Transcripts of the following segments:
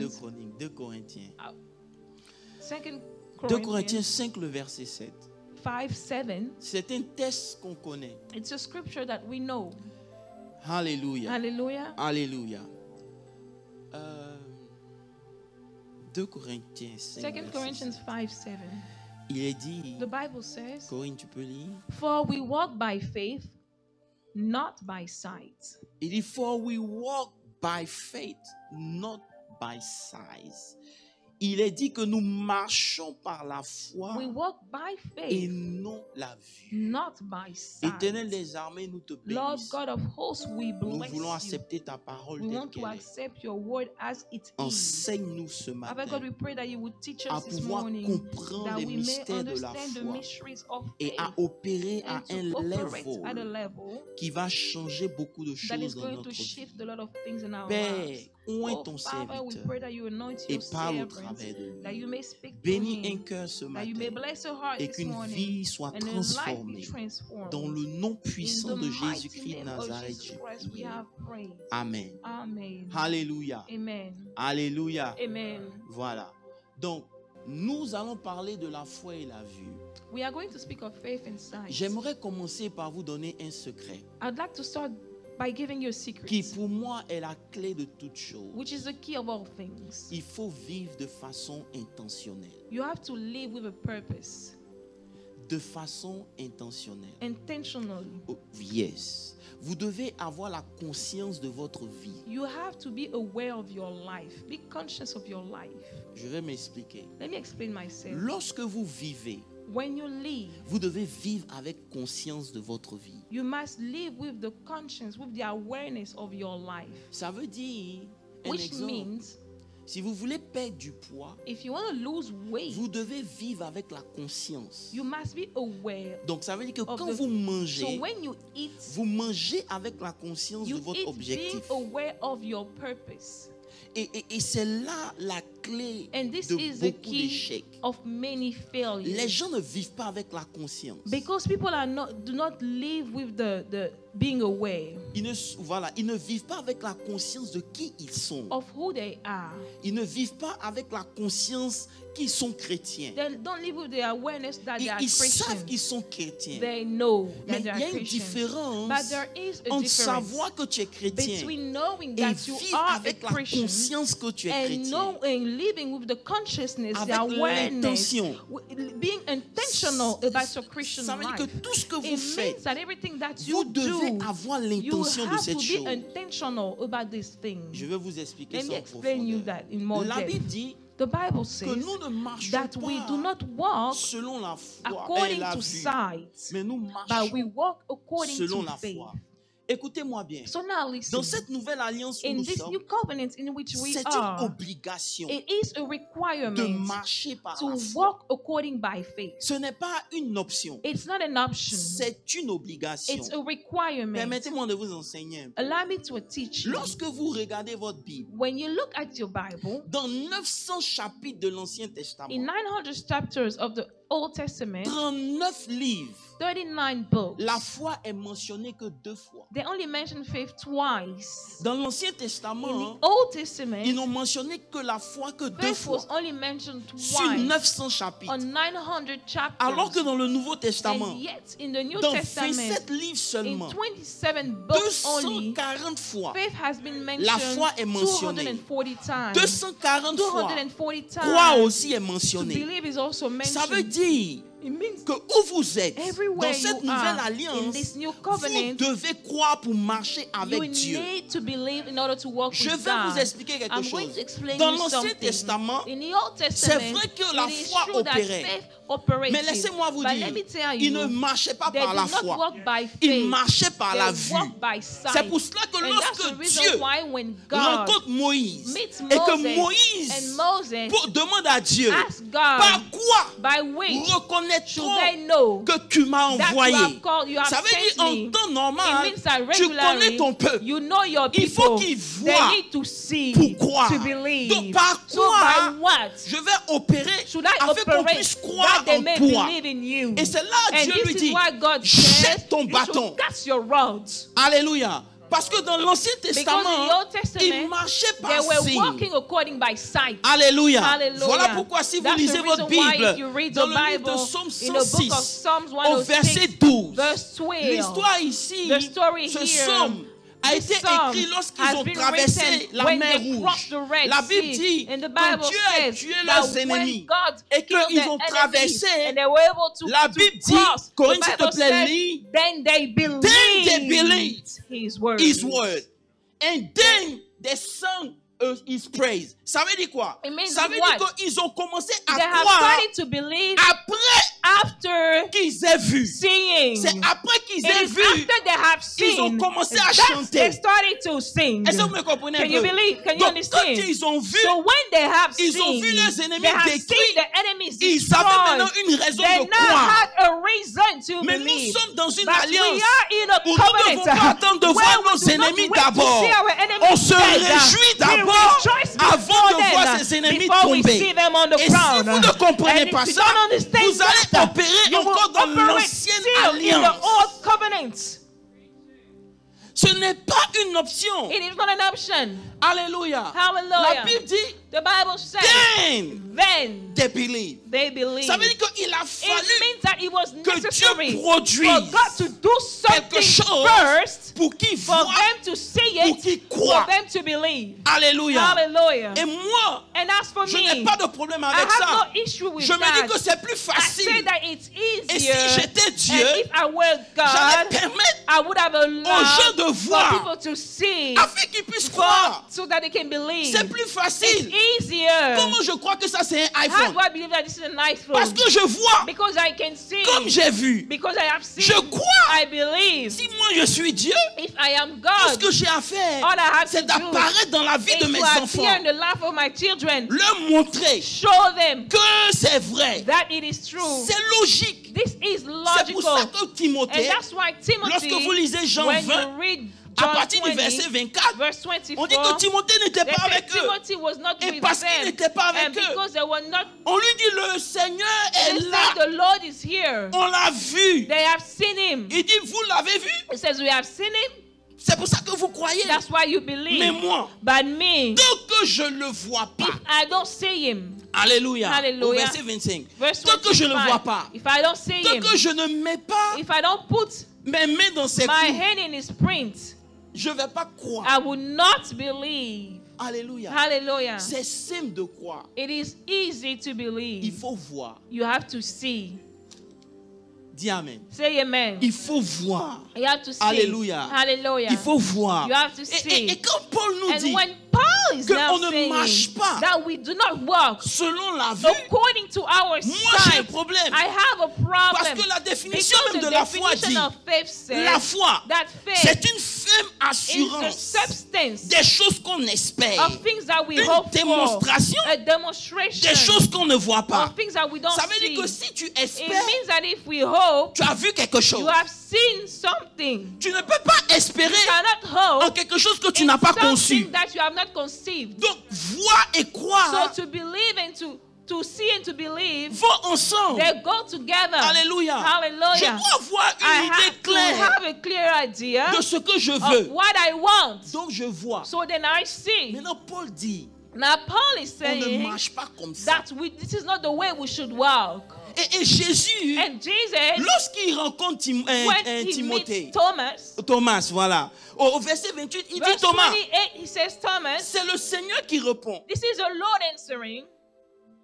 Chroniques, 2 Corinthiens. 2 Corinthiens 5, le verset 7. 5:7. C'est un texte qu'on connaît. It's a scripture that we know. Alléluia. Hallelujah. Alléluia. 2 Corinthiens 5. 2 Corinthians 5:7. Il est dit, The Bible says, Corinne, tu peux lire? "For we walk by faith, not by sight." Il dit, for we walk by faith, not by sight. Il est dit que nous marchons par la foi We walk by et faith, non la vue. not by sight. Éternel des armées, nous te Lord bénissons. God of hosts, we Nous bless voulons you. accepter ta parole We telle want to qu'elle est. accept your word as it is. Enseigne-nous ce Father God, matin we pray that you would teach à us this pouvoir morning, comprendre that les we may mystères de la understand the foi mysteries of et faith à opérer à and to un operate at a level level qui va changer beaucoup de that is choses dans going notre to vie. shift a lot of things in our Père, lives. oint Oh, ton Father, we serviteur pray that you anoint et your parle au servants, travers de that lui. you may speak to Bénis un him, cœur ce that you may matin bless your heart et this qu'une morning, vie soit and a life be transformée. transformed. Dans le nom In puissant the de mighty Jésus-Christ de name of Nazareth, Jesus j'ai Christ, we prié. have prayed. Amen. Amen. Alléluia. Amen. Alléluia. Amen. Voilà. Donc, nous allons parler de la foi et la vue. We are going to speak of faith and sight. J'aimerais commencer par vous donner un secret I'd like to start by giving you a secret, qui pour moi est la clé de toute chose. which is the key of all things. Il faut vivre de façon intentionnelle. You have to live with a purpose, De façon intentionnelle. intentionally. Oh, yes. Vous devez avoir la conscience de votre vie. You have to be aware of your life. Be conscious of your life. Je vais m'expliquer. Let me explain myself. Lorsque vous vivez, When you live, vous devez vivre avec conscience de votre vie. you must live with the conscience, with the awareness of your life. Ça veut dire, un Which exemple, means, si vous voulez perdre du poids, if you want to lose weight, vous devez vivre avec la conscience. you must be aware. Donc ça veut dire que of quand the- vous So mangez, when you eat, vous mangez avec la conscience de you votre eat objectif. being aware of your purpose. Et c'est là la clé And this de is the beaucoup key d'échecs. of many failures. Les gens ne vivent pas avec la conscience. Because people do not live with the being aware Ils ne vivent pas avec la conscience de qui ils sont. of who they are. Ils ne vivent pas avec la conscience qu'ils sont chrétiens. They don't live with the awareness that they are Ils savent Christians. qu'ils sont chrétiens. They know Mais that il they y a are une Christians. différence But there is a entre difference savoir que tu es chrétien between knowing et that you vivre are a avec la Christian conscience que tu es and chrétien. living with the consciousness, the Avec awareness, l'intention. being intentional about your Christian Ça veut dire life. que tout ce que vous It faites, means that everything that vous you devez do, avoir you l'intention de have cette to be chose. intentional about these things. Je vais vous expliquer Let ça me en explain you profondeur. that in more La depth. Bible dit The Bible que says nous ne marchons that we do pas not walk selon la foi et according la to vue, sight, mais nous but we marchons walk according selon to la faith. foi. Écoutez-moi bien. So now listen, Dans cette nouvelle alliance où in nous this sommes, new covenant in which we c'est une are, obligation it is a de requirement marcher par to la foi. walk according by faith. Ce n'est pas une option, It's not an option. c'est une obligation. It's a requirement. Permettez-moi de vous enseigner un peu. Allow me to teach you. Lorsque vous regardez votre Bible, When you look at your Bible, dans 900 chapitres de l'Ancien in Testament, 900 chapters of the Old Testament, 39 livres, 39 books, la foi est mentionnée que 2 fois. they only mention faith twice. Dans l'Ancien In Testament, the Old ils Testament, n'ont mentionné que la foi que 2 faith fois was only mentioned sur twice 900 chapitres. on 900 chapters. Alors que dans le Nouveau Testament, And yet, in the New dans Testament, 27 livres in seulement, 27 books only, 240 fois, faith has been mentioned La foi est mentionnée. 240 times. 240 fois, 240 times. croix aussi est To mentionné. believe is also Ça veut mentioned. dire It means que où vous êtes, everywhere dans cette you nouvelle are, in alliance, this new vous covenant, devez croire pour marcher you avec Dieu. need to believe in order to walk Je with vais God. vous expliquer quelque I'm going chose. to explain Dans you l'Ancien something. Testament, In the Old Testament, vrai que la it is foi true that opérait. faith operated. Mais laissez-moi vous But dire, let me tell ils you, ne marchaient pas they par la did not foi, walk by ils faith. marchaient par They la vue. walk by sight. C'est pour cela que And that's the lorsque reason Dieu why when God rencontre Moïse meets et que Moses Moïse and Moses demande à Dieu, ask par God, quoi by which reconnaître should they know que tu m'as that envoyé? you have called, you have Ça veut dire sent en me? temps It normal, means that tu connais regularly ton peuple. you know your Il faut people. qu'ils They voient need to see pour croire. to believe. Donc par So quoi by what je vais opérer should I afin qu'on operate puisse croire that they en may toi? believe in you? Et c'est là And Dieu this lui is dit, why God says jette ton you bâton. should cast your rods. Alléluia. Parce que dans l'Ancien Because in Testament, the Old ils Testament, marchaient they par were signe. walking according by sight. Alléluia. Hallelujah. Voilà pourquoi si vous That's lisez the votre reason why if you Bible, read dans the le livre Bible, de Psaume in the book of 106, Psalms au verset 106, 12, verse 12, l'histoire ici, the story ce here, psaume a this été psalm écrit lorsqu'ils has ont been traversé written la when mer they Rouge. crossed the Red La Bible Sea. dit And the que Bible Dieu a says tué that leurs when ennemis God et killed qu'ils their ont enemies traversé. and they were able to, La to Bible dit, cross, Corinne, the s'il te Bible plaît, says, lis. then they believed believed His word. His word. And then they sang His praise. Ça veut dire quoi? It means Ça veut what? dire qu'ils ont commencé à They have croire started to believe après after qu'ils aient vu. seeing. C'est après qu'ils It aient is vu. after they have Ils ont seen commencé à that chanter. they started to sing. Est-ce que vous me comprenez un Can you peu? believe? Can you Donc, understand? quand ils ont vu, So when they have ils ont seen, vu leurs ennemis they have détruits. seen the enemies Ils avaient maintenant destroyed. une raison They de now croire. had a reason to Mais nous believe. sommes dans une But alliance we are in a où nous ne devons covenant pas attendre de where voir we nos do not ennemis wait to d'abord. see our enemies On se dead. réjouit We d'abord rejoice avant before de voir them, ses ennemis before we tomber. see them on the Et si ground. vous ne comprenez And pas if you ça, don't understand vous allez that, opérer you will encore dans operate l'ancienne still in the alliance. old covenant. Ce n'est pas une option. It is not an option. Alléluia. Hallelujah. La Bible dit, The Bible says, then then they believe. they believe. Ça veut dire qu'il a It fallu means that it was que necessary Dieu for produise God to do quelque something chose first pour qu'ils for voient, them to see pour it, qu'ils for croient. them to believe. Alléluia. Hallelujah. Et moi, And as for je n'ai me, pas de problème I avec have ça. no issue with Je me that. dis que c'est plus I say facile. that it's Et si easier. j'étais Dieu, And if I were j'allais God, permettre I would have gens de allowed voir, for people to see afin qu'ils puissent croire. so that they can believe. C'est plus It's facile. easier. Comment je crois que ça c'est un How iPhone? do I believe that this is an iPhone? Parce que je vois, Because I can see. comme j'ai vu. Because I have seen. Je crois. I believe. Si moi je suis Dieu, If I am tout ce God, que j'ai à faire, all I have c'est to do d'apparaître dans la vie is de mes to enfants. appear in the life of my children. Leur montrer Show them que c'est vrai. that it is true. C'est logique. This is C'est pour ça logical. que Timothée, And that's why Timothy, lorsque vous lisez Jean when 20, you read à John partir du 20, verset 24, verse on dit 24, que Timothée n'était they pas said avec eux. Timothy was not Et with parce qu'il them. n'était pas avec And eux, because they were not, on lui dit le Seigneur they est said là. the Lord is here. On l'a vu. They have seen him. Il dit, vous l'avez vu? It says we have seen him. C'est pour ça que vous croyez. That's why you Mais believe. moi, But me, tant que je ne le vois pas, if I don't see him, Alléluia, Alléluia. au verset 25, verse tant que je ne le 25, vois pas, if I don't see tant him, que je ne mets pas if I don't put mes mains dans ses my coups, hand in his print, je ne vais pas croire. I will not believe. Alléluia. Hallelujah. C'est simple de croire. It is easy to Il believe. faut voir. You have to see. Dis Amen. Say amen. Il faut voir. You have to see. Alléluia. Hallelujah. Il faut voir. You have to Et see. quand Paul nous And dit when Paul is que now on ne saying marche pas that we do not walk selon la vue, according to our moi j'ai un sight, problème. I have a Parce problem. que la définition Because même the de la foi definition dit, of faith says la foi, that faith c'est une ferme is the assurance substance des choses qu'on espère, of things that we une hope démonstration for, a demonstration des choses qu'on ne voit pas. of things that we don't Ça veut see. dire que si tu It espères, means that if we hope, tu as vu quelque chose. you have seen something. Tu ne peux pas espérer You cannot en hope quelque chose que tu in n'as pas something conçu. that you have not conceived. Donc, voir et croire So to believe and to see and to believe, vont ensemble. they go together. Alléluia. Je Hallelujah. dois avoir I une idée have to claire have a clear idea de ce que je of veux. what I want. Donc, je vois. So then I see. Maintenant, Paul dit, Now Paul is on ne saying marche pas comme ça. that this is not the way we should walk. Et Jésus, And Jesus, lorsqu'il rencontre when he Timothée, meets Thomas, voilà, au verset 28, il dit verse Thomas, 28, he says, Thomas, c'est le Seigneur qui répond. this is the Lord answering.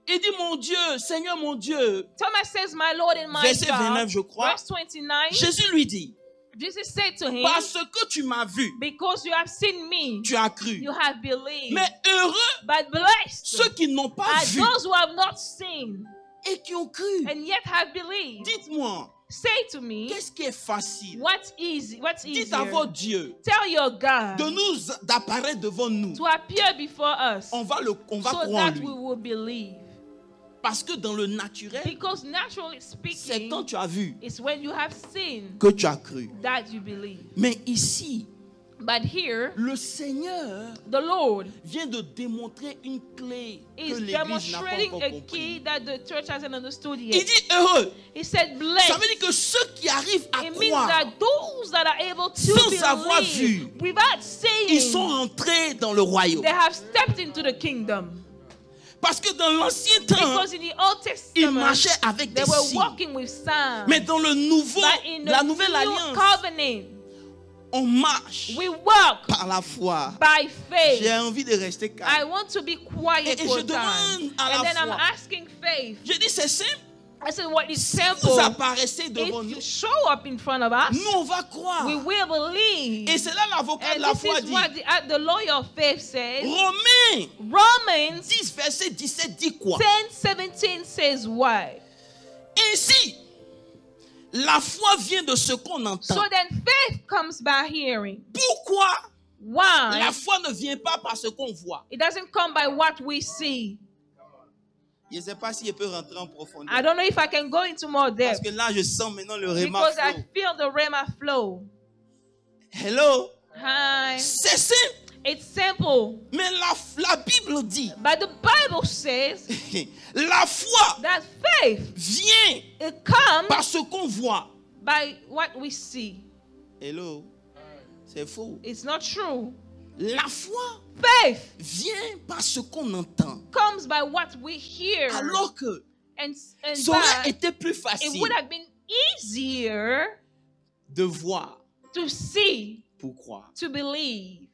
Il dit, mon Dieu, Seigneur, mon Dieu. Thomas says, my Lord and my Verset God. 29, je crois. Verse 29, Jésus lui dit, Jesus said to him, parce que tu m'as vu, because you have seen me, tu as cru. you have believed. Mais heureux But blessed ceux qui n'ont pas are vu those who have not seen et qui ont cru. and yet have believed. Dites-moi, Say to me, qu'est-ce qui est facile? what's Dites easier? à votre Dieu Tell your God d'apparaître devant nous. to appear before us On va so croire en that lui. we will believe. Parce que dans le naturel, Because naturally c'est speaking, quand tu as vu it's when you have seen que tu as cru. that you believe. Mais ici, But here, le Seigneur the Lord vient de démontrer une clé que is l'Église n'a pas demonstrating encore a compris. key that the church hasn't understood Il yet. dit heureux. He said, Ça blessed. veut dire que ceux qui arrivent à It means croire, that those that are able to sans avoir believe vu, without ils sont seeing, entrés dans le royaume. they have stepped into the kingdom. Parce que dans l'ancien temps, Because in the Old ils Testament, marchaient avec they des were signes. walking with signs. Mais dans le nouveau, But in la the nouvelle new alliance, covenant, on marche we walk par la foi. by faith. J'ai envie de rester I calme. want to be quiet Et for je a time. demande à And la then I'm foi. asking faith. Je dis c'est simple. I said, what is Si simple? vous apparaissez devant If nous, you show up in front of us, nous on va croire. we will believe. Et c'est là l'avocat de And la this foi is dit. what the lawyer of faith says. Romains Romans 10, verset 17 dit quoi? 10:17 says what? Ainsi, la foi vient de ce qu'on entend. So then faith comes by hearing. Pourquoi Why? la foi ne vient pas par ce qu'on voit? It doesn't come by what we see. Je ne sais pas si je peux rentrer en profondeur. I don't know if I can go into more Parce depth que là, je sens maintenant le réma because I flow. feel the Rhema flow. Hello? Hi. C'est simple. It's simple. Mais la Bible dit, But the Bible says la foi that faith, vient it comes par ce qu'on voit. by what we see. Hello? C'est faux. It's not true. La foi Faith vient par ce qu'on entend. comes by what we hear. Alors que And ça aurait by, été plus it facile would have been easier de voir to see, pour croire. to believe.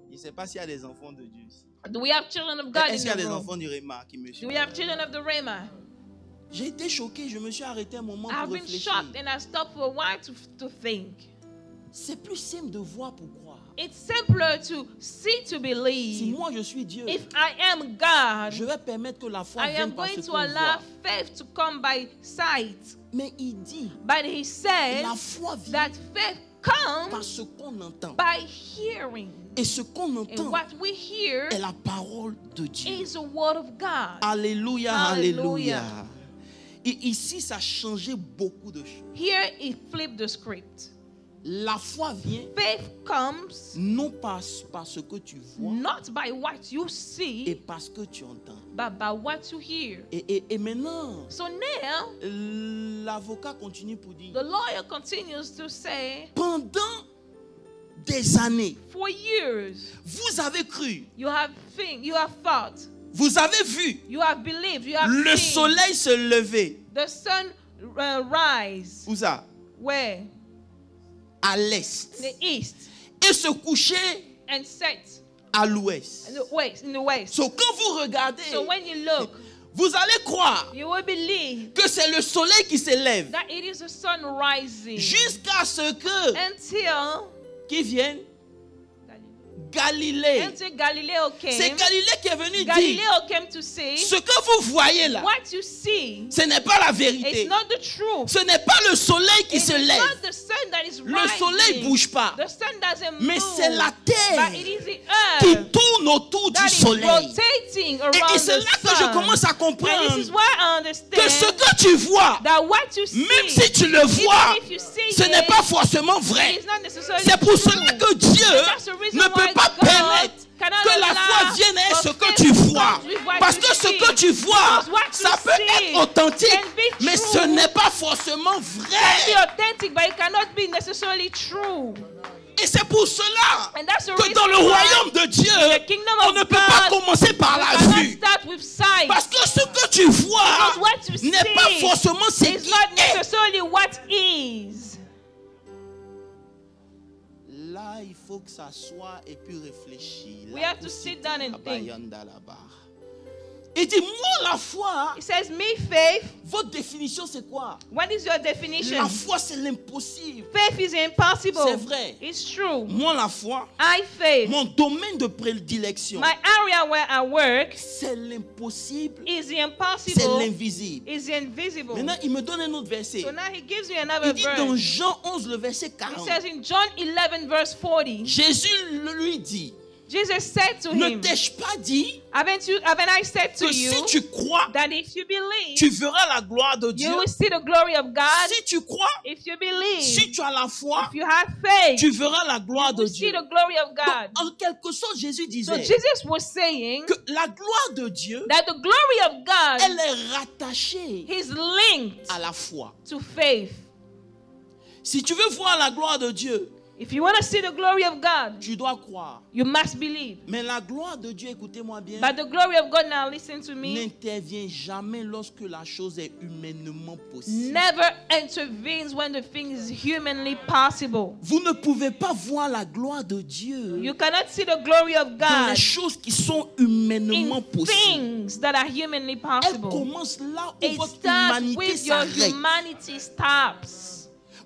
Je ne sais pas s'il y a des enfants de Dieu ici. Do we have children of God Est-ce qu'il y a in des the room? enfants du Réma qui me Do suivent? we have children of the Rhema? J'ai été choqué, je me suis arrêté un moment I've pour been réfléchir. shocked and I stopped for a while to think. C'est plus simple de voir pour croire. It's simpler to see to Si believe. moi je suis Dieu, If I am God, je vais permettre que la foi I vienne am par ce going to qu'on allow voit. faith to come by sight. Mais il dit, But he says la foi vient that faith par comes ce qu'on entend. by hearing. Et ce qu'on And entend what we hear est la parole de Dieu. is the word of God. Alléluia, Alléluia. alléluia. Et ici, ça a changé beaucoup de choses. Here he flipped the script. La foi vient Faith comes non pas par ce que tu vois not by what you et see, parce que tu entends. but by what you hear. Et maintenant, So now, l'avocat continue pour dire, the lawyer continues to say, pendant des années, for years, vous avez cru, you have thought, vous avez vu you have believed, you have le seen soleil se lever. the sun rise. Où ça? Where? À l'est. In the east Et se coucher and set à l'ouest. in the west. In the west. So, quand vous regardez, So when you look, vous allez croire you will believe que c'est le soleil qui s'élève that it is the sun rising jusqu'à ce que until qui vienne Galilée. until Galileo C'est came. Galilée qui est venu dire Galileo came to say, ce que vous voyez là, what you see, ce n'est pas la vérité. it's not the truth. Ce n'est pas le soleil qui It se is lève. not the sun that is Le soleil rising. ne bouge pas. The sun doesn't Mais move. c'est la terre But it is the qui earth tourne autour that du is soleil. rotating around Et c'est the là que je sun. commence à And this comprendre is why I que ce understand que tu vois, that what you see, même si tu le vois, even if you see ce n'est it, pas forcément it vrai. is not necessarily C'est pour true. cela que Dieu That's the reason ne why peut pas God permettre cannot que la allow foi vienne à for ce que faith tu to vois. come with what Parce you que ce see. que tu vois, Because what ça you peut see être authentique, can be mais true. ce n'est pas forcément It can be vrai. authentic, but it cannot be necessarily true. Et c'est pour cela And that's the que reason dans le why royaume de Dieu, the kingdom on of ne peut pas God, commencer par you la cannot vue. start with sight. Parce que ce que tu vois Because what you n'est pas see forcément ce is qui not est. necessarily what is. Là, il faut que ça soit et puis réfléchir. We have to sit down and think. Il dit, moi la foi, It says, me, faith. votre définition c'est quoi? What is your definition? La foi c'est l'impossible. Faith is impossible. C'est vrai. It's true. Moi la foi, Faith. mon domaine de prédilection, My area where I work c'est l'impossible, is c'est impossible. l'invisible. Is invisible. Maintenant, il me donne un autre verset. So now he gives you another Il dit dans verse. Jean 11, le verset He 40, says in John 11 verse 40, Jésus lui dit, Jesus said to Ne him, t'ai-je pas dit haven't I said to que you si tu crois, that if you believe, tu verras la gloire de Dieu? you will see the glory of God? Si tu crois, If you believe, si tu as la foi, if you have faith, tu verras la gloire you de will see Dieu. the glory of God. Donc, en quelque sorte, Jésus So disait Jesus was saying que la gloire de Dieu, that the glory of God elle est rattachée is linked à la foi. to faith. Si tu veux voir la gloire de Dieu, If you want to see the glory of God, tu dois croire. you must believe. Mais la gloire de Dieu, écoutez-moi bien, But the glory of God, now listen to me, n'intervient jamais lorsque la chose est humainement possible. never intervenes when the thing is humanly possible. Vous ne pouvez pas voir la gloire de Dieu You cannot see the glory of dans God les choses qui sont humainement in possibles. things that are humanly Elle possible. commence là où It votre starts humanité with your s'arrête. humanity stops.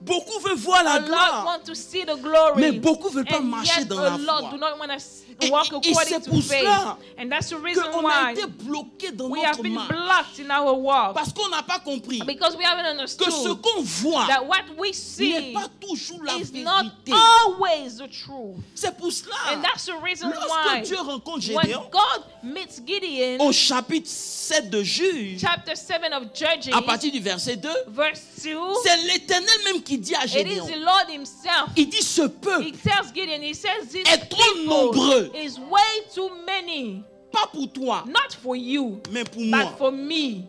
Beaucoup veulent voir la A lot gloire, want to see the glory, mais beaucoup ne veulent pas and marcher yet dans a la lot foi. do not want to Et walk c'est according pour to faith. cela And that's the reason qu'on a why été bloqué dans we have notre been marche. blocked in our walk, Parce qu'on n'a pas compris because we haven't que ce understood qu'on voit that what we n'est see pas toujours la is not vérité. always the truth. C'est pour cela, And that's the reason lorsque why Dieu rencontre when Gédéon, God meets Gideon, au chapitre 7 de Juge, chapter 7 of Judges, à partir du verset 2, verse 2, c'est l'Éternel même qui dit à it is Gédéon, the Lord himself. il dit ce peuple, He tells Gideon, he says, this est trop people nombreux. is way too many. pas pour toi, Not for you, mais pour but moi. for me.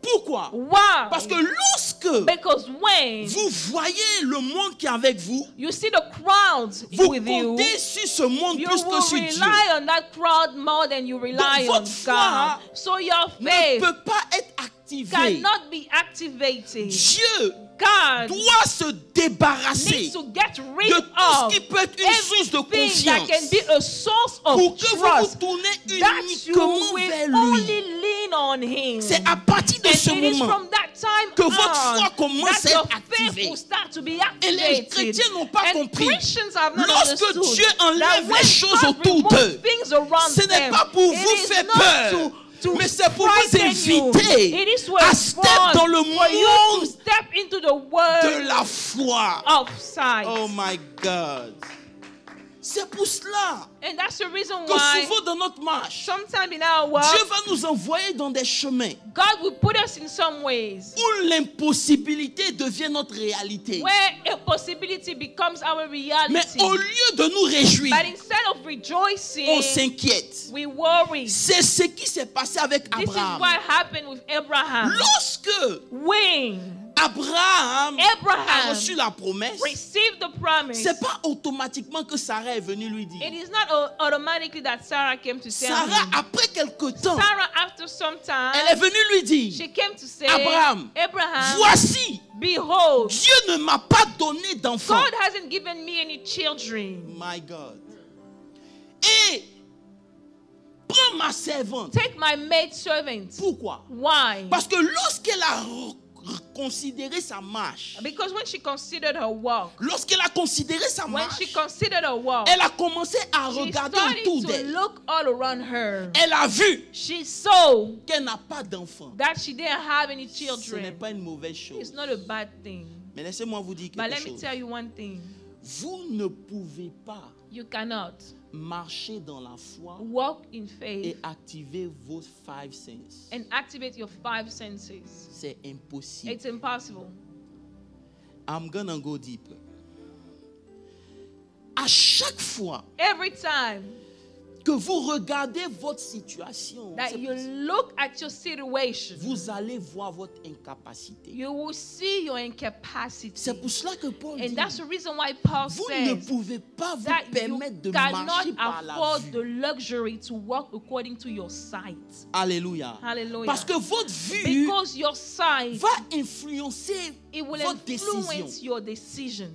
Pourquoi? Why? Parce que lorsque Because when vous voyez le monde qui est avec vous, you see the crowds vous with you, comptez sur ce monde you plus que will sur Dieu. rely on that crowd more than you rely Donc, on votre foi God. So your Ne faith peut pas être activé. cannot be activated. Dieu God doit se débarrasser needs to get rid de tout ce of qui peut être une source de everything that can confiance be a source pour of que vous vous trust, tournez that you uniquement vers will only lui. lean on Him. C'est à partir de ce And it is moment from that time que votre foi on commence that à your être faith activée. will start to be Et les activated. chrétiens n'ont pas And compris. Christians have not Lorsque understood Dieu enlève that les when choses God autour removes d'eux, things around ce n'est them, pas pour it vous is faire not peur, to mais c'est pour vous frighten you. inviter It is to à step dans le for you to monde step into the de world la foi. of sight. Oh my God. C'est pour cela And that's the reason que why souvent dans notre marche, sometime in our world, Dieu va nous envoyer dans des chemins God will put us in some ways où l'impossibilité devient notre réalité. where a possibility becomes our Mais reality. au lieu de nous réjouir, But instead of rejoicing, on s'inquiète. we worry. C'est ce qui s'est passé avec This is Abraham. what happened with Abraham. Lorsque When Abraham a Abraham reçu la promesse, received the promise, c'est pas automatiquement que Sarah est venue lui dire. it is not automatically that Sarah came to tell Sarah, him. après quelque temps, Sarah, after some elle est time, venue lui dire, she came to say, Abraham, Abraham, voici, behold, Dieu ne m'a pas donné d'enfant. God hasn't given me any children. My God. Et prends ma servante. Take my maid servant. Pourquoi? Why? Parce que lorsqu'elle a considéré sa marche, Because when she considered her walk, lorsqu'elle a considéré sa when she marche, considered her walk, elle a commencé à she regarder started autour to d'elle. look all around her. Elle a vu She saw qu'elle n'a pas d'enfant. that she didn't have any Ce n'est children. pas une mauvaise chose. It's not a bad thing. Mais laissez-moi vous dire But quelque let me chose. tell you one thing. Vous ne pouvez pas You cannot marcher dans la foi walk in et faith activer vos five senses. and activate your five senses. C'est impossible. It's impossible. I'm gonna go deeper. À chaque fois Every time que vous regardez votre situation, that you look at your situation, vous allez voir votre incapacité. you will see your incapacity. C'est pour cela que Paul And dit, that's the reason why Paul vous ne says pouvez pas vous that you permettre de marcher cannot par la afford the vue. luxury to walk according to your sight. Alléluia. Hallelujah. Parce que votre vue Because your sight, va influencer it will votre décision. influence your decisions.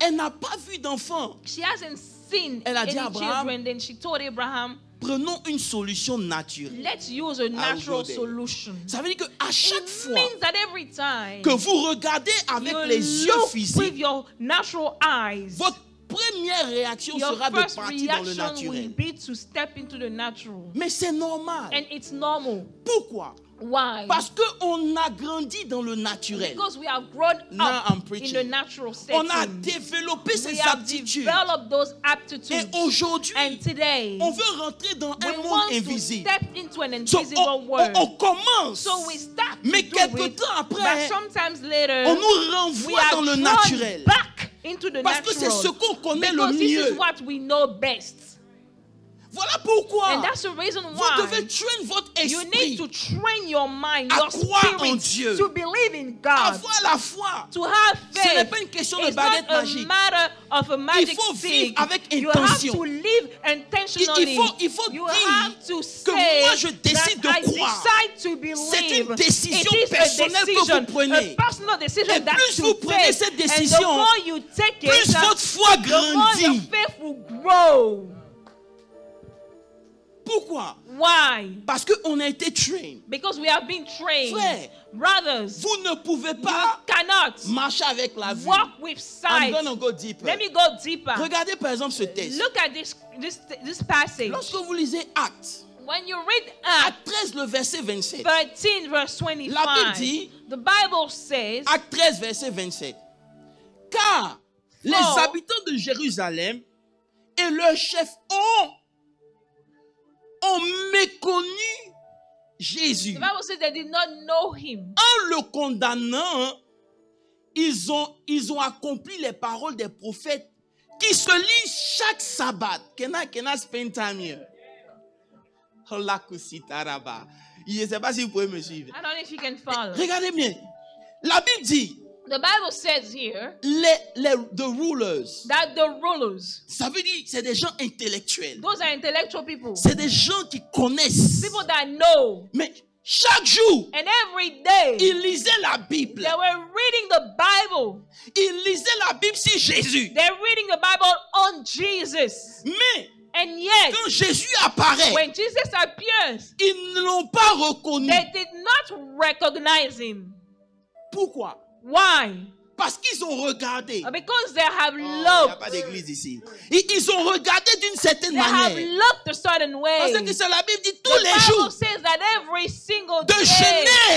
Elle n'a pas vu d'enfant. She hasn't seen Elle a dit any à Abraham, children. Then she told Abraham, Prenons une solution naturelle. let's use a natural aujourd'hui. solution. Ça veut dire qu'à chaque It fois means that every time que vous regardez avec you les yeux look with physiques, your natural eyes, votre première réaction your sera de first partir dans le reaction will naturel. be to step into the natural. Mais c'est normal. And it's normal. Pourquoi? Why? Parce qu'on a grandi dans le naturel. Because we have grown Now I'm up preaching. in the natural On a setting. développé We ces have aptitudes. developed those Et aptitudes. aujourd'hui, And today, on veut rentrer dans we un monde want to invisible. step into an So, invisible world. on commence. So we start Mais to do quelque it, temps but après, sometimes later, on nous we renvoie are dans le drawn naturel. back into the Parce que c'est ce natural. qu'on connaît le Because this mieux. is what we know best. Voilà pourquoi And that's the reason vous why devez train votre you need esprit to train your mind, à your croire en spirit, Dieu. to believe in God, avoir la foi. to have Ce n'est faith. pas une question de It's baguette not a magique. matter of a magic faut vivre stick. avec You have intention. to live intentionally. Il faut You dire have to que say moi, je décide that de I croire. decide to believe. C'est une décision It is personnelle a que decision, vous prenez. a personal decision Et that plus you vous prenez take. cette And the décision, more you take it, plus votre foi the more your grandit. faith will grow. Pourquoi? Why? Parce qu'on a été trained. Because we have been trained. Frère, Brothers, vous ne pouvez you pas cannot marcher avec la vue. walk with I'm sight. gonna go deeper. Let me go deeper. Regardez par exemple ce texte. Look at this passage. Lorsque vous lisez Actes, When you read Acts Acte 13, le verset 27. 13, verse 25, La Bible dit, the Bible says, Acte 13, verset 27. Car les habitants de Jérusalem et leurs chefs ont méconnu Jésus. the Bible says they did not know him. En le condamnant, ils ont accompli les paroles des prophètes qui se lisent chaque sabbat. Can I spend time here? Je ne sais pas si vous pouvez me suivre. I don't know if you can follow. Regardez bien. La Bible dit, The Bible says here the rulers, that the rulers, ça veut dire c'est des gens intellectuels. those are intellectual people, C'est des gens qui connaissent. people that know. Mais chaque jour, And every day, ils lisaient la Bible. they were reading the Bible. Ils lisaient la Bible sur Jésus. They're reading the Bible on Jesus. Mais And yet, quand Jésus apparaît, when Jesus appears, ils ne l'ont pas reconnu. they did not recognize him. Pourquoi? Why? Parce qu'ils ont regardé. Because they have Il n'y a looked. pas d'église ici. Ils ont regardé d'une certaine They have manière. looked a certain way. Parce que c'est la Bible dit tous The les Bible jours, says that every single de day,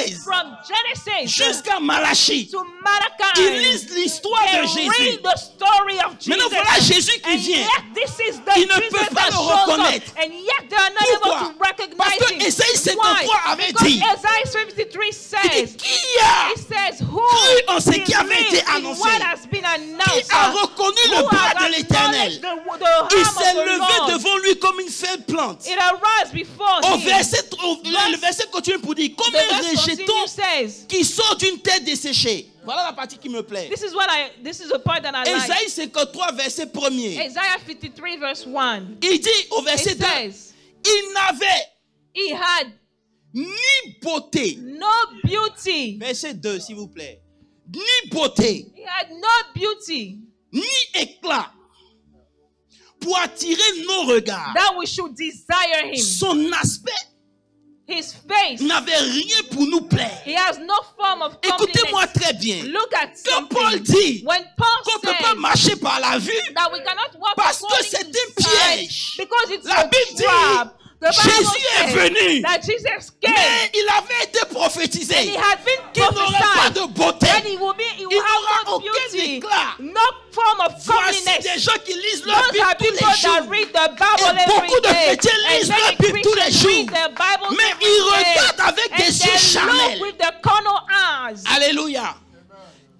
Genèse from Genesis jusqu'à Malachie, to ils Malachi, lisent l'histoire they de Jésus. read the story of Jesus. Maintenant, voilà Jésus qui And vient. yet, this is the Ils ne Jesus peuvent pas that le shows up. reconnaître. And yet, they are not Pourquoi? able to recognize Parce que him. Ésaïe 53 Why? avait Because dit, Isaiah 53 il says, dit, qui a it says, who cru en ce qui avait believes été in annoncé? what has been Qui announced? a reconnu Who le bras has de l'Éternel? acknowledged the Il arm s'est of the levé Lord? devant lui comme une faible plante. It arose before Le him. verset continue pour dire, comme The un verse rejeton continue says, qui sort d'une terre desséchée. Voilà la partie qui me plaît. this is the part that I like. Ésaïe 53, verset 1er. Isaiah 53 verse 1. Il dit au verset It 2, says, il n'avait he had ni beauté. no beauty. Verset 2, s'il vous plaît. Ni beauté, He had no beauty ni éclat pour attirer nos regards. that we should desire him. Son aspect His face, n'avait rien pour nous plaire. he has no form of Écoutez-moi comeliness. très bien. Look at Quand Paul something. dit When Paul qu'on ne peut pas says marcher par la vue, that we cannot walk parce que according c'est to un sight piège. because it's La a Bible dit, trap. The Bible Jésus est says venu, that Jesus came mais il avait été and he prophétisé had been qu'il n'aurait pas prophesied de beauté. and he will Il have n'aura no aucun beauty, éclat. no form of Voici des comeliness. gens qui lisent leur Those Bible are tous people les jours. that read the Bible Et every beaucoup de day. chrétiens And lisent leur many Bible tous les Christians jours. read their Bibles Mais every ils day. regardent avec And des yeux they charnels. look with the carnal eyes. Alléluia.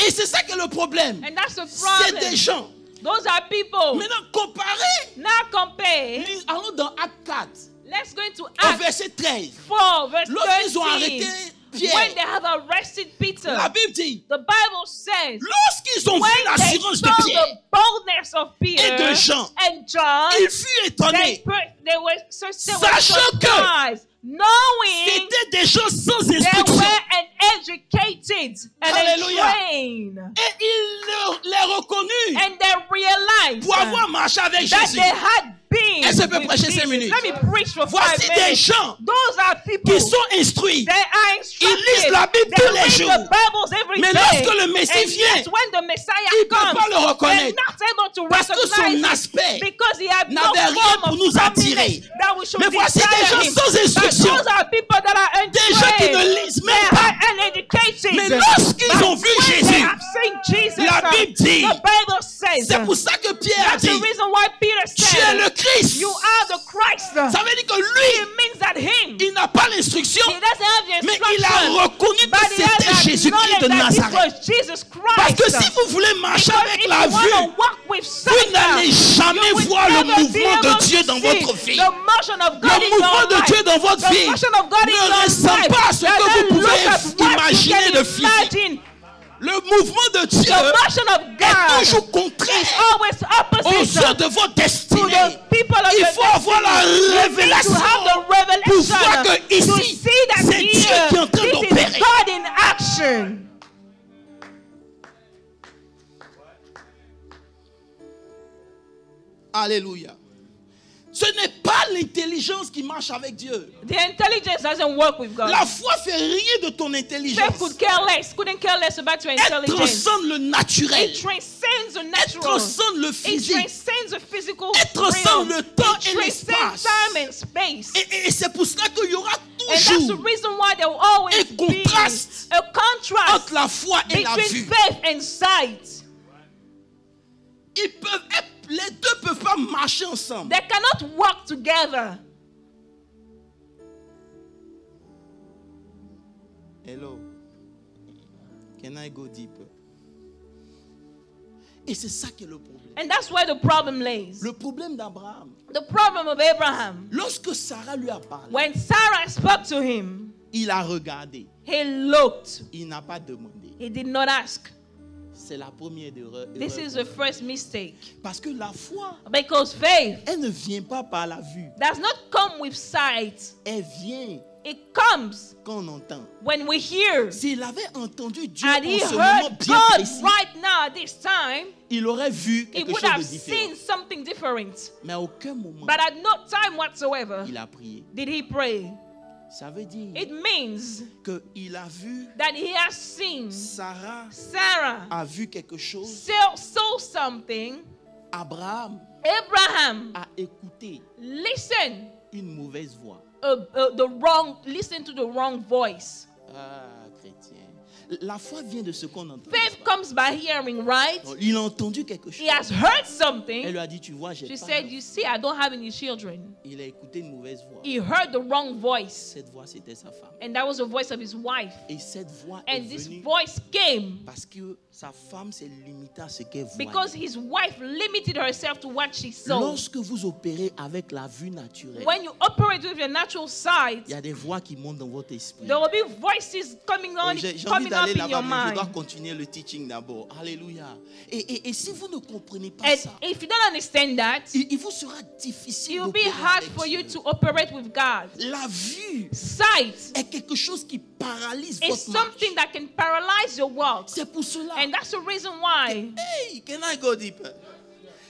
Et c'est ça que le problème. And that's the C'est des problem. gens. Those are people. Maintenant, comparez. Now compare. Allons dans Acte 4, Let's go into au Acts verset 13. 4, verse Lorsqu'ils ont 13. arrêté When Pierre, they have arrested Peter, la Bible dit, the Bible says, lorsqu'ils ont vu when they l'assurance saw de Pierre the boldness of Peter et de Jean, and John, ils furent étonnés. they were Sachant que surprised, knowing C'était des gens sans they instruction. were educated and Alléluia. trained, Et ils les reconnurent and they realized pour avoir marché avec that Jésus. they had been. Est-ce que je peux with prêcher Jesus. 5 minutes? Let me preach for 5 Voici des minutes. gens Those are people. qui sont instruits. They are instructed. Ils lisent la Bible They tous les read jours. the Bibles every Mais day. lorsque le Messie And vient, yet when the Messiah ils ne peuvent comes, pas le they're reconnaître. not able to Parce que recognize son him aspect because he had no n'avait rien form pour of nous attirer. comeliness that we should Mais voici des desire gens him. sans But instruction. those are people that are Des gens qui ne untrained. Lorsqu'ils ont vu They Jésus, have seen Jesus. la Bible dit, The Bible says, c'est pour ça que Pierre a that's the dit, reason why Peter tu es said, le Christ. you are the Christ. Ça veut dire que lui, It means that him, il n'a pas l'instruction, he doesn't have the mais il a instruction, reconnu but que he has c'était Jésus-Christ de acknowledged that this Nazareth. was Jesus Parce que Christ. si vous voulez marcher Because avec if la you want vue, to walk with vous sight, n'allez jamais you will voir le never be mouvement able de Dieu to dans see votre vie. the motion of God Le in mouvement your de life. Dieu dans votre The vie motion of God in ne your ressemble life pas à ce que doesn't vous look at pouvez what imaginer you de can physique. imagine. Le mouvement de Dieu The motion of est God toujours is contraire always aux opposite œuvres de votre to destinée. the people of Il your faut avoir la destiny. You need révélation to have the pour revelation voir que to ici, see that c'est Dieu here, qui est en train this d'opérer. is God in action. Alléluia. Ce n'est pas l'intelligence qui marche avec Dieu. The intelligence doesn't work with God. La foi fait rien de ton Faith intelligence. couldn't care less about your Elle intelligence. transcende le naturel. It transcends the Elle natural. transcende le It physique. transcends the physical Elle transcende realm. le temps It et transcends l'espace. time and space. Et c'est pour cela qu'il y aura And that's the toujours reason why there will always un be contraste a contrast entre la foi et la between vue. faith and sight. Les deux ne peuvent pas marcher ensemble. They cannot work together. Hello. Can I go deeper? Et c'est ça qui est le problème. And that's where the problem lays. Le problème d'Abraham. The problem of Abraham. Lorsque Sarah lui a parlé, When Sarah spoke to him, il a regardé. he looked. Il n'a pas demandé. He did not ask. C'est la première erreur. This is the first mistake. Parce que la foi, Because faith elle ne vient pas par la vue. does not come with sight. Elle vient It comes quand on entend. when we hear. S'il avait entendu Dieu And en he ce moment heard bien God précis, right now at this time, il aurait vu he quelque would chose have de différent. seen something different. Mais à aucun moment, But at no time whatsoever il a prié. did he pray. Ça veut dire It means qu'il a vu, that he has seen Sarah Sarah a vu quelque chose, saw something. Abraham Abraham a écouté listened une mauvaise voix. listen to the wrong voice. Ah, chrétien. La foi vient de ce qu'on entend. Faith comes by hearing, right? Il a entendu quelque He chose. has heard Elle something. lui a dit, tu vois, j'ai She pas said, d'enfant. you see, I don't have any children. Il a écouté une mauvaise voix. He heard the wrong voice. Cette voix, c'était sa femme. And that was the voice of his wife. Et cette voix est And this venue voice came parce que sa femme s'est limitée à ce qu'elle because voyait. his wife limited herself to what she saw. Lorsque vous opérez avec la vue naturelle, When you operate with your natural sight, il y a des voix qui montent dans votre esprit. there will be voices coming on, J'ai envie coming up d'aller in your là-bas, mais je dois mind. continuer le teaching d'abord. Alléluia. Et si vous ne comprenez pas And ça, if you don't understand that, il vous sera difficile it will be d'opérer hard avec for you Dieu. to operate with God. La vue Sight est quelque chose qui paralyse is votre marche. something that can paralyze your walk. C'est pour cela. And that's the reason why. Hey, can I go deeper?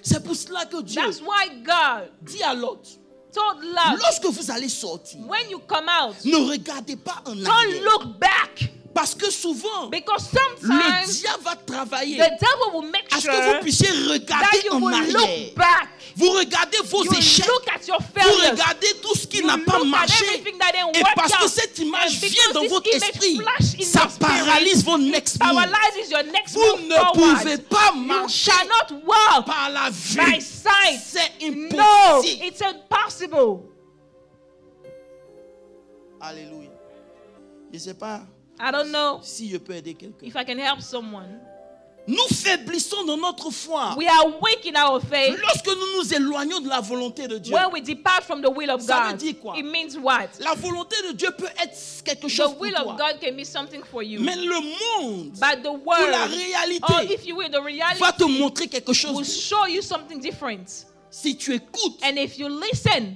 C'est pour cela que Dieu That's why God dit à l'autre, told Lot, lorsque vous allez sortir, when you come out, ne regardez pas en don't arrière. look back. Parce que souvent, Because le sometimes diable va travailler the devil will make à ce que sure vous puissiez that regarder you en will arrière. look back. Vous regardez vos You échecs. look at your Vous failures. regardez tout ce qui You n'a pas look at marché. everything that didn't Et work parce que out. cette image And vient because dans this votre image esprit, flash in ça your spirit, paralyse vos next move. paralyzes your next Vous move ne forward. pouvez pas You marcher cannot walk par la vue. by sight. C'est No, impossible. it's impossible. Alléluia. Je ne sais pas I don't know si je peux aider quelqu'un. if I can help someone. Nous faiblissons dans notre foi We are weak in our faith lorsque nous nous éloignons de la volonté de Dieu. when we depart from the will of Ça veut God. dire quoi? It means what? La volonté de Dieu peut être quelque The chose pour will toi. of God can be something for you. Mais le monde But the ou la word, or réalité if you will, the va te reality montrer quelque will chose. show you something different. Si tu écoutes And if you listen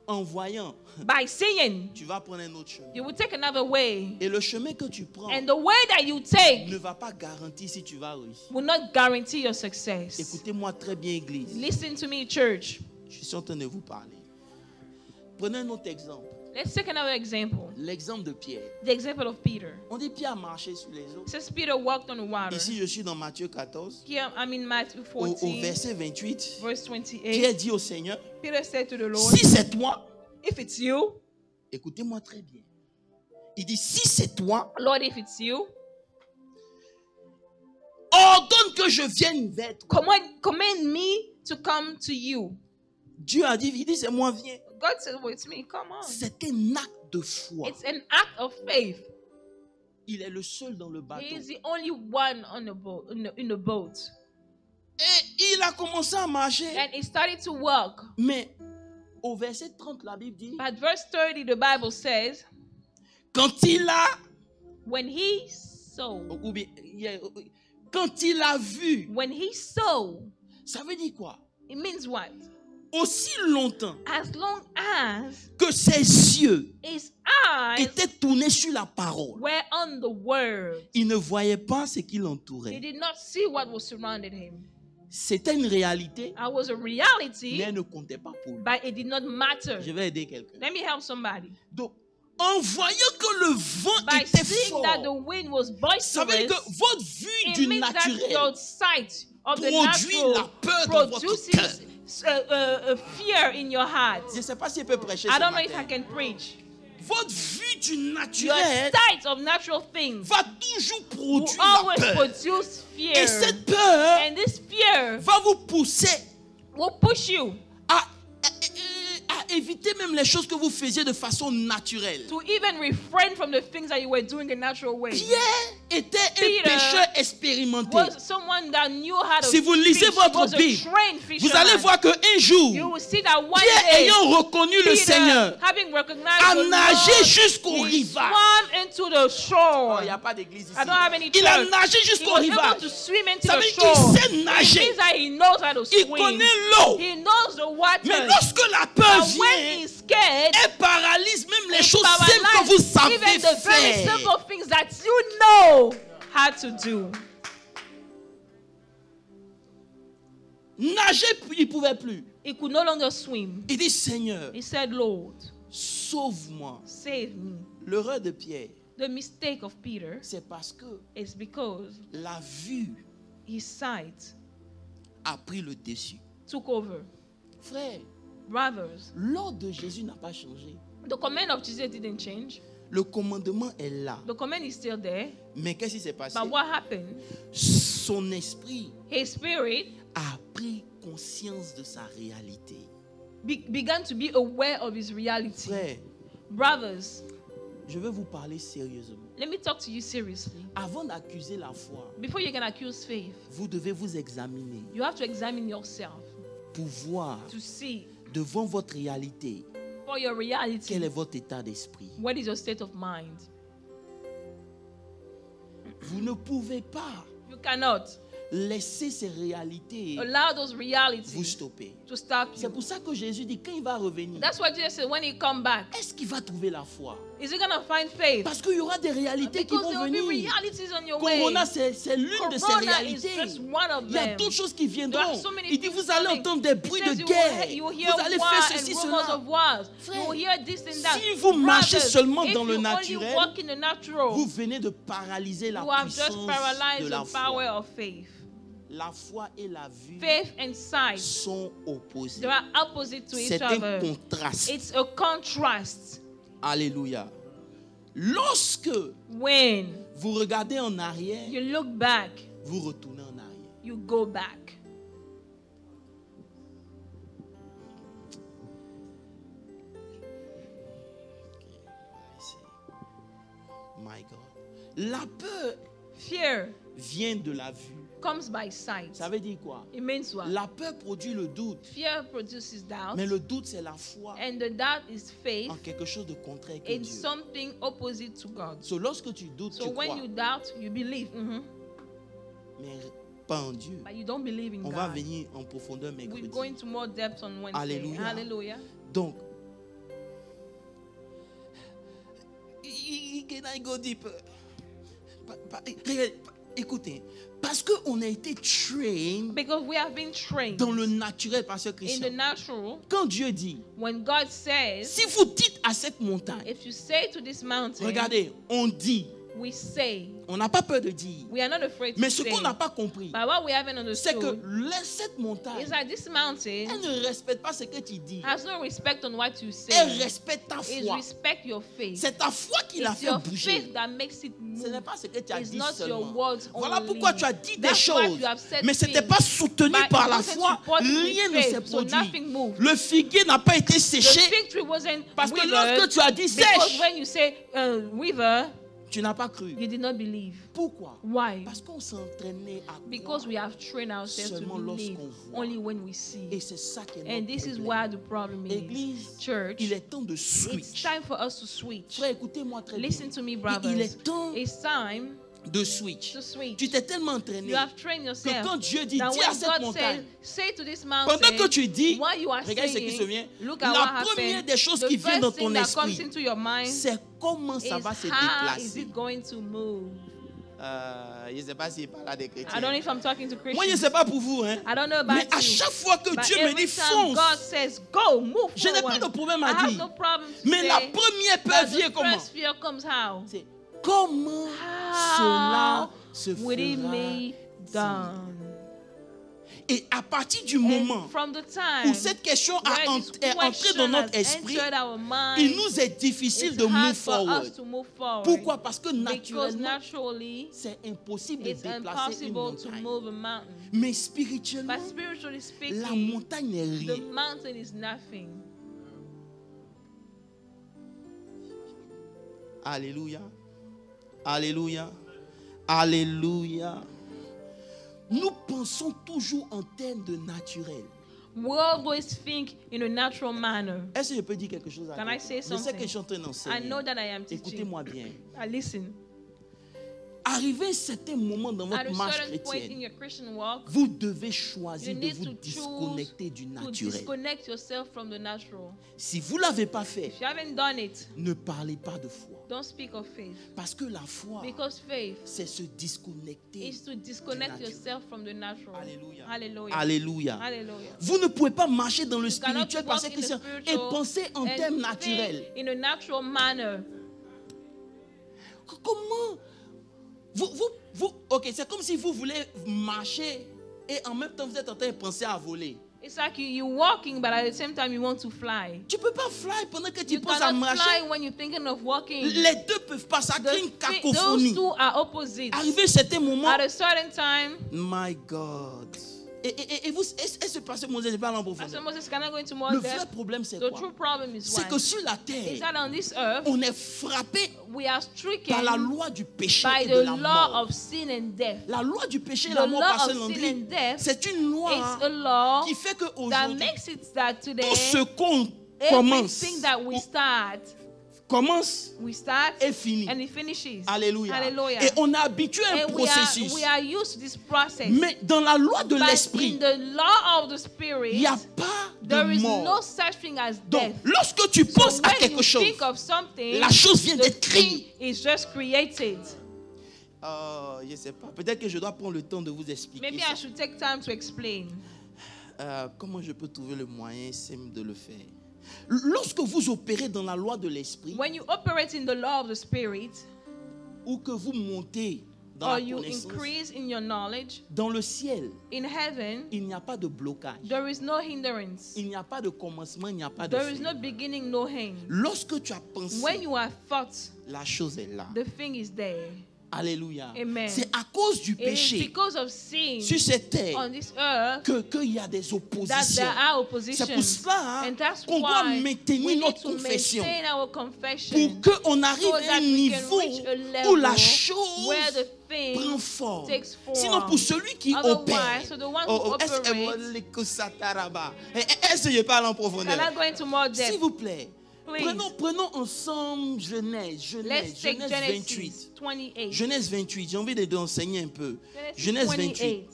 en voyant, by seeing, tu vas prendre un autre chemin. you will take another way. Et le chemin que tu prends And the way that you take ne va pas garantir si tu vas réussir. will not guarantee your success. Écoutez-moi très bien, Église. Listen to me, church. Je suis en train de vous parler. Prenez un autre exemple. Let's take another example. L'exemple de Pierre. The example of Peter. On dit Pierre a marché sur les eaux. It says Peter walked on the water. Ici, je suis dans Matthieu 14. Here I'm in Matthew Au 14, verset 28, verse 28. Pierre dit au Seigneur, Peter said to the Lord, si c'est toi, if it's you, écoutez-moi très bien. Il dit, si c'est toi, Lord, if it's you, ordonne que je vienne vers toi. Command me to come to you. Dieu a dit, il dit, c'est moi, viens. God said, well, it's me, come on. C'est un acte de foi. It's an act of faith. Il est le seul dans le bateau. He is the only one on the boat, in the boat. Et il a commencé à marcher. And he started to walk. Mais au verset 30, la Bible dit, But verse 30, the Bible says, quand il a, when he saw, ou bien, quand il a vu, when he saw, ça veut dire quoi? it means what? Aussi longtemps As long as que ses yeux his eyes étaient tournés sur la parole, were on the word, il ne voyait pas ce qui he l'entourait. did not see what was surrounding him. C'était une réalité, It was a mais reality, elle ne comptait pas pour lui. but it did not matter. Je vais aider quelqu'un. Let me help somebody. Donc, en voyant que le vent By était seeing that the fort, wind was ça veut dire boisterous, que votre vue it du means that naturel your sight of the produit la natural peur dans votre cœur. produces fear in your heart. Je ne sais pas si elle peut prêcher I ce don't know if I matin. can preach. Votre vue du Your naturel sight of natural things va toujours will produire la always peur. produce Et fear. cette peur And this fear va vous pousser will push you à éviter même les choses que vous faisiez de façon naturelle. to even refrain from the things that you were doing in natural ways. Pierre était un Peter pécheur expérimenté. Was someone that knew how to Si vous lisez fish, votre was a Bible, trained vous fisherman. allez voir qu'un You jour, will see that one Pierre day, ayant reconnu le Peter, Seigneur, having recognized a the nagé Lord, jusqu'au he rivage. swam into the shore. Oh, il n'y a pas d'église ici. I don't have any Il a church. nagé He jusqu'au was able rivage. to swim into Ça the veut dire shore. qu'il sait nager. It means that he knows how to Il swim. connaît l'eau. He knows the water. Mais lorsque la peur But when vient, he's scared, elle paralyse même les it choses simples que paralyzes vous savez even the very faire. simple things that you know how to do. Nager, il ne pouvait plus. He could no longer swim. Il dit, Seigneur, He said, Lord, sauve-moi. save me. L'erreur de Pierre, The mistake of Peter c'est parce que is because la vue his sight a pris le dessus. took over. Frère, Brothers, l'ordre de Jésus n'a pas changé. the command of Jesus didn't change. Le commandement est là. The command is still there. Mais qu'est-ce qui s'est passé? But what happened? Son esprit His spirit a pris conscience de sa réalité. began to be aware of his reality. Frère, Brothers, je vais vous parler sérieusement. let me talk to you seriously. Avant d'accuser la foi, Before you can accuse faith, vous devez vous examiner you have to examine yourself pour voir to see devant votre réalité for your reality quel est votre état d'esprit. what is your state of mind. Vous ne pouvez pas You cannot laisser ces réalités allow those vous realities stopper. to stop C'est you. pour ça que Jésus dit quand il va revenir, That's what Jesus said when he come back. est-ce qu'il va trouver la foi? Is he gonna find faith? Parce qu'il y aura des réalités qui Because vont there will be venir. realities on your way. Corona, c'est l'une de ces Corona is réalités. just one of Il y a them. d'autres choses qui There viendront. are so many Il dit, things vous allez coming. entendre des He bruits says de you guerre. will hear Vous allez war faire and ceci, rumors cela. of wars. Frère, You will hear this and that. si vous marchez Brothers, seulement if dans le you naturel, only walk in the natural, vous venez de paralyser la you have just puissance paralyzed de la the power foi. of faith. La foi et la vue Faith and sight, sont opposées. they are opposite to each C'est un other. contraste. It's a contrast. Alléluia. Lorsque When vous regardez en arrière, you look back, vous retournez en arrière. you go back. My God. La peur Fear vient de la vue. comes by sight. Ça veut dire quoi? It means what? La peur produit le doute. Fear produces doubt, Mais le doute, c'est la foi and the doubt is faith en quelque chose de contraire que in Dieu. something opposite to God. So, lorsque tu doutes, So tu when crois, you doubt, you believe, mais pas en Dieu. but you don't believe in On va God. venir en profondeur We're mercredi. going to more depth on Wednesday. Alléluia. Hallelujah. Donc, can I go deeper? Écoutez, parce qu'on a été trained Because we have been trained dans le naturel, pasteur in the Christian. natural. Quand Dieu dit, When God says, si vous dites à cette montagne, if you say to this mountain, regardez, on dit, we say. On n'a pas peur de dire. We are not afraid to Mais ce say. qu'on n'a pas compris, But what we haven't c'est que understood cette montagne, is that this mountain elle ne respecte pas ce que tu dis. has no respect on what you Elle say. respecte ta It foi. respect your faith. C'est ta foi qui l'a It's fait your bouger. faith that makes it Ce n'est move. pas ce que tu as It's dit not your seulement. words Voilà only. pourquoi tu as dit des That's why choses, you have said mais ce n'était things. pas soutenu But par it la wasn't foi. supported with Rien ne faith, s'est so produit. nothing moved. Le figuier n'a pas été The séché fig tree wasn't parce que withered lorsque tu as dit because sèche, when you say wither, tu n'as pas cru. you did not believe. Pourquoi? Why? Parce qu'on s'entraînait à Because croire. we have trained ourselves to Seulement believe lorsqu'on voit. only when we Et see. c'est ça qui est And notre this is problème. where the problem is. Église, Church, il est temps de it's switch. time for us to switch. Frère, écoutez-moi très bien. Listen to me, Il brothers. est temps It's time de switch. to switch. Tu t'es tellement entraîné You have trained que yourself quand Dieu dit, that dis à when cette God montagne, says, say to this pendant que mountain, tu dis, what you are regarde ce qui se saying, vient, look at what la première happened. des choses The qui vient dans first ton thing that comes esprit, into your mind c'est comment ça is va se how is déplacer. it going to move. Je ne sais pas s'il parle à des I don't know chrétiens. if I'm talking to Moi, je ne Christians. sais pas pour vous, hein. I don't know Mais about à you. chaque fois que But Dieu me every dit time fonce, God says, go, move je n'ai pas forward, de problème à I have dire. no problem to Mais say la première peur that vient the comment? first fear comes how? C'est comment cela How se would it fera. be done? Et à partir du moment And from the où time cette question where this est entrée dans question notre has esprit, entered our mind, il nous est difficile it's de hard move for forward. us to move forward. Pourquoi? Parce que Because naturellement, naturally, c'est impossible de it's déplacer une impossible to montagne. move a mountain. Mais spirituellement, But spiritually la speaking, montagne n'est the rien. mountain is nothing. Alléluia. Alléluia. Alléluia. Nous pensons toujours en termes de naturel. We always think in a natural manner. Est-ce que je peux dire quelque chose à Can I say quelqu'un? Je sais something? que je suis en train I d'enseigner. know that I am teaching. Écoutez-moi bien. Listen. Arrivé un certain moment dans At votre a marche certain point in chrétienne, your Christian walk, vous devez choisir you de need vous to disconnecter du choose to naturel. disconnect yourself from the natural. Si vous ne l'avez pas fait, If you haven't done it, ne parlez pas de foi. don't speak of faith. Parce que la foi, Because faith c'est se disconnecter. is to disconnect natural. yourself from the natural. Alléluia. Hallelujah. Alléluia. Hallelujah. Vous ne pouvez pas marcher dans le You cannot spirituel, walk passer in the Christian et spiritual penser en and termes think naturels. in a natural manner. Comment ok, c'est comme si vous voulez marcher et en même temps vous êtes en train de penser à voler. It's like you're walking, but at the same time you want to fly. Tu ne peux pas fly pendant que tu You penses à cannot marcher. fly when you're thinking of walking. Les deux peuvent pas, ça crée une Those cacophonie. two are opposites. Arrivé à certains moments, At a certain time, my God. Et vous, est-ce que Pasteur Moses parle en Pastor profondeur? Moses cannot go into more Le vrai depth. problème, c'est The quoi? true problem is C'est que what? sur la Is terre, that on this earth, on est frappé we are stricken par la loi du péché by et de the la law mort. of sin and death. La loi du péché et The la mort, law Pasteur of sin Landry, and death, c'est une loi it's a law qui fait that qu'aujourd'hui, makes it that tout today, ce qu'on commence, everything that we start et finit. and it finishes. Alléluia. Hallelujah. Et on a habitué un And processus. we are used to this process. Mais dans la loi de But l'esprit, in the law of the il Spirit, n'y a pas there de is mort. no such thing as Donc, death. lorsque tu So penses à when quelque you chose, think of something, la chose vient the d'être thing créée. is just created. Je ne sais pas. Peut-être que je dois prendre le temps de vous expliquer Maybe ça. I should take time to explain. Comment je peux trouver le moyen simple de le faire? Lorsque vous opérez dans la loi de l'esprit, When you operate in the law of the Spirit, ou que vous montez dans or la you connaissance, increase in your knowledge, dans le ciel, in heaven, il n'y a pas de blocage. there is no hindrance. Il n'y a pas de commencement, il n'y a pas de There is fin. no beginning, no end. Lorsque tu as pensé, When you are thought, la chose est là. the thing is there. Alléluia. Amen. C'est à cause du It is péché because of sin sur cette terre on this earth qu'il y a des that oppositions. there are C'est oppositions. pour cela And that's qu'on doit why maintenir we need notre to confession maintain our confession pour qu'on arrive so à that un we can niveau reach a où la level chose where the prend thing forme. takes form. Sinon, pour celui qui Otherwise, opère, so the one who operates, est-ce que je parle en profondeur? can I go into more S'il depth? vous plaît, Please. prenons ensemble Genèse Let's take 28. Genesis 28. Genèse 28, j'ai envie de enseigner un peu. Genèse 28. 28.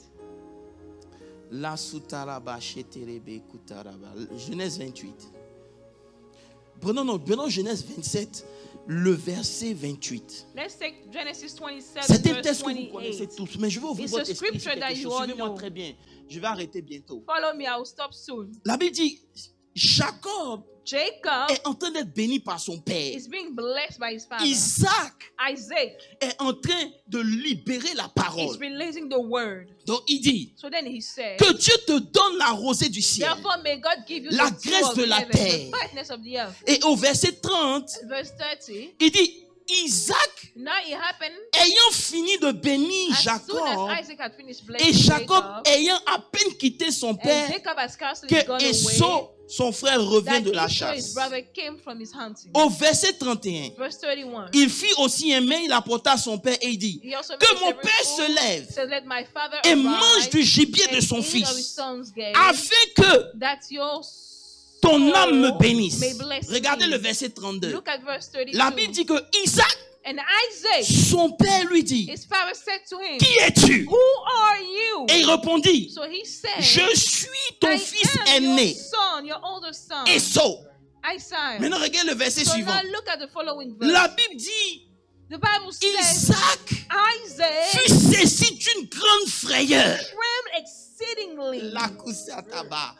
La sutaraba sheterebe kutaraba. Genèse 28. Prenons Genèse 27, le verset 28. Let's take Genesis 27, C'est un verse texte que vous connaissez 28. tous, mais je vais ouvrir It's votre a esprit sur scripture that quelque you chose. all Suivez-moi know. très bien. Je vais arrêter bientôt. Follow me, I will stop soon. La Bible dit, Jacob Jacob est en train d'être béni par son père. is being blessed by his father. Isaac Isaac est en train de libérer la is parole. releasing the word. Donc il dit So then he said, que Dieu te donne la rosée du ciel. therefore may God give you La the dew graisse of de la heaven, terre. the fatness of the earth. Et au verset 30, Verse 30, il dit Isaac now it happened ayant fini de bénir as soon Jacob as Isaac had finished et blessing Jacob Jacob, ayant à peine quitté son and père Jacob has scarcely que gone Esau, away, son frère, revient that de la Esau, his chasse. brother, came from his hunting. Au verset 31, Verse 31, il fit aussi un mail, il apporta à son père et il dit he also que made mon several père se fools, lève said, let my father et arise mange du gibier de and son eat of his fils son's game, afin que that your ton âme me soul bénisse. may bless Regardez me. le verset 32. Look at verse 32. La Bible dit que Isaac, And Isaac, son père, lui dit his father said to him, qui es-tu? who are you? Et il répondit So he said, je suis ton I fils am your aîné, son, your older son, Esau. Isaiah. Maintenant, regarde le verset So suivant. now look at the following verse. La Bible dit The Bible says, Isaac Isaac fut saisi d'une grande frayeur. trembled exceedingly. La coussa tabac.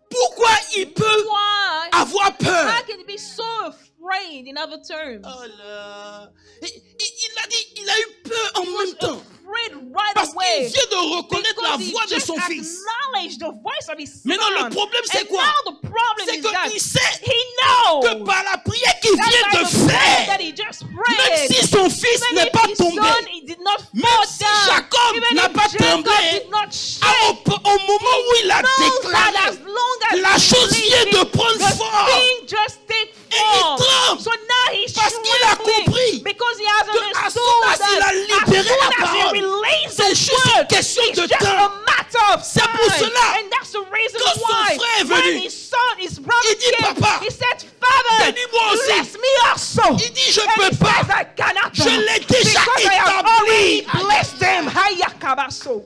Pourquoi il peut Why? avoir peur? How can he be so afraid, in other terms? Oh là. Il a dit, il a eu peur en même temps. Afraid right Parce qu'il away. vient de reconnaître la Because he voix de just son fils. acknowledged the voice of his son. Maintenant, le problème, c'est And quoi? now the problem C'est is that qu'il sait he knows que par la prière qu'il that vient by de the prayer that faire, he just même prayed, si son fils even n'est if pas his tombé, son, he did not même fall si down, Jacob even n'a if pas Jacob tremblé, did not shake, au moment où il a knows that déclaré, as long as la he chose vient believes de prendre the forme. thing just take Et il form. tremble. So now he's Parce qu'il a trembling compris because he has que as understood soon as that il a as libéré soon la as he parole, released c'est the juste une word, question it's de just temps. a matter of C'est time. pour cela, And that's the reason quand son why frère est when venu, his son, his brother il dit, came, Papa, he said, Father, bénis-moi aussi. bless me also. Il dit, je And peux he pas. says, I cannot. Je l'ai déjà because I have already établi. blessed them. Hayakabaso.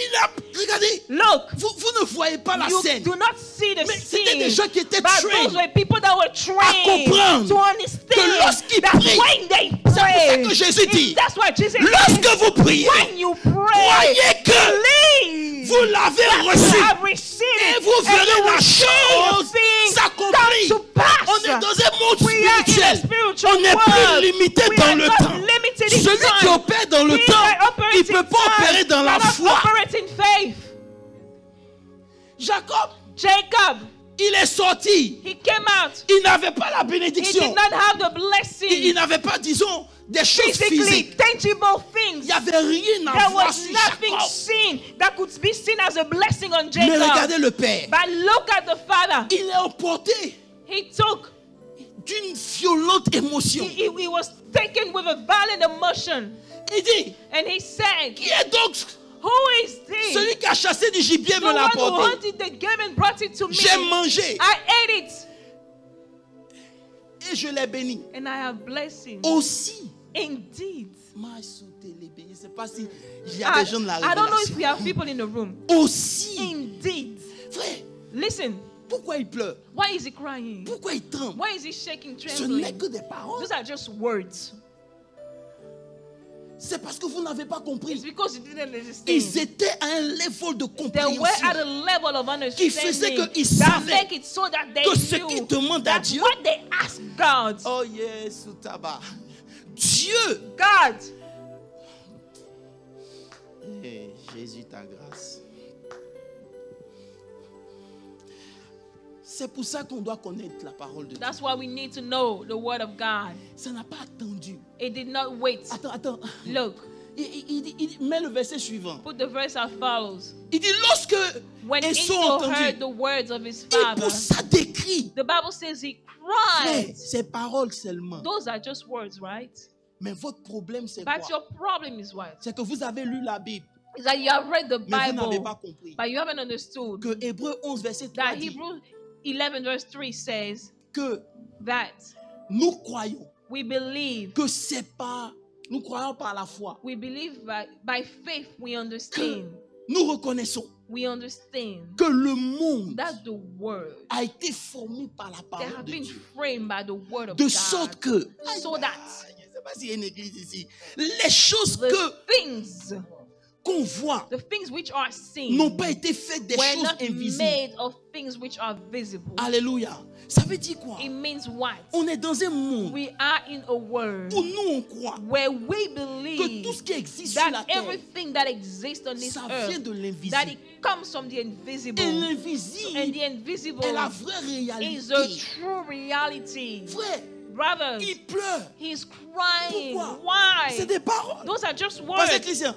Il a, regardez, Look, vous ne voyez pas la you scène. do not see the Mais c'était des scene. gens qui étaient But those trained. were people that were trained comprendre to understand que lorsqu'ils that prient, when they c'est pour ça pray, que Jésus dit, that's why Jesus lorsque said, vous priez, when you pray, croyez que believe vous l'avez that you reçu. have received Et it, vous and verrez you la will see chose the thing s'accomplir. come to pass. On est dans un monde We are in a spirituel. spiritual On n'est world. plus limité We dans are le not temps. limited in Celui qui time. opère dans le He temps, that operates il ne peut in pas time opérer dans la cannot foi. operate in faith. Jacob, Jacob, il est sorti. he came out. Il n'avait pas la He bénédiction. did not have the Il blessing. n'avait pas, disons, des choses Physically, physiques. tangible Il things. n'y avait rien à There voir was sur nothing Jacob. seen that could be seen as a blessing on Mais Jacob. regardez le père. But look at the father. Il est emporté He took, d'une violente émotion. he was taken with a violent emotion. Il dit, And he said, qui est donc who is this? celui qui a chassé du gibier The me l'a one who apporté? hunted the game and brought it to me. J'ai mangé I ate it et je l'ai béni. and I have blessed him. Aussi, Indeed. je ne sais pas si il y a des gens de la I don't know if révélation. we have people in the room. Aussi, Indeed. frère, Listen, pourquoi il pleure? why is he crying? Pourquoi il tremble? Why is he shaking, Ce n'est trembling? que des paroles. Those are just words. C'est parce que vous n'avez pas It's compris. because you didn't understand. Ils étaient à un level de They were at a compréhension level of qui faisait understanding qu'ils that savaient make it so that they que ce knew qu'ils demandent à that Dieu. what they ask God, Oh yes, sous tabac. Dieu. God, Hey, Jésus, ta grâce. C'est pour ça qu'on doit connaître la parole de Dieu. that's why we need to know the word of God. Ça n'a pas attendu. It did not wait. Attends. Look, Il met le verset suivant. put the verse as follows. Il dit, lorsque When Esau Esau entendit, heard the words of his il father, poussa des cris. the Bible says he Frère, cried. c'est paroles seulement. Those are just words, right? Mais votre problème, c'est But quoi? your problem is what? C'est que vous avez lu la Bible, Is that you have read the mais vous n'avez Bible, pas compris. but you haven't understood Que Hébreux 11, verset 3 that dit Hebrews 11 verse 3 says que that nous croyons we believe. que c'est pas, nous croyons par la foi. We believe by faith we understand. Nous reconnaissons We understand que le monde that the word a été formé par la that parole have de been Dieu. framed by the word of De God. sorte que, So that je ne sais pas s'il y a une église ici, les choses the que things qu'on voit the things which are seen n'ont pas été faites des were choses not invisibles. made of things which are visible. Alléluia. Ça veut dire quoi? It means what? On est dans un monde We are in a world où nous on croit where we que believe tout ce qui existe sur la that terre, everything that exists on this ça vient earth, de that l'invisible. it comes from the invisible. Et And l'invisible the invisible est la vraie is réalité. a true reality. Frère, Brothers, il pleure. he's crying. Pourquoi? C'est Why? des paroles. Those are just Parce que words. Christian,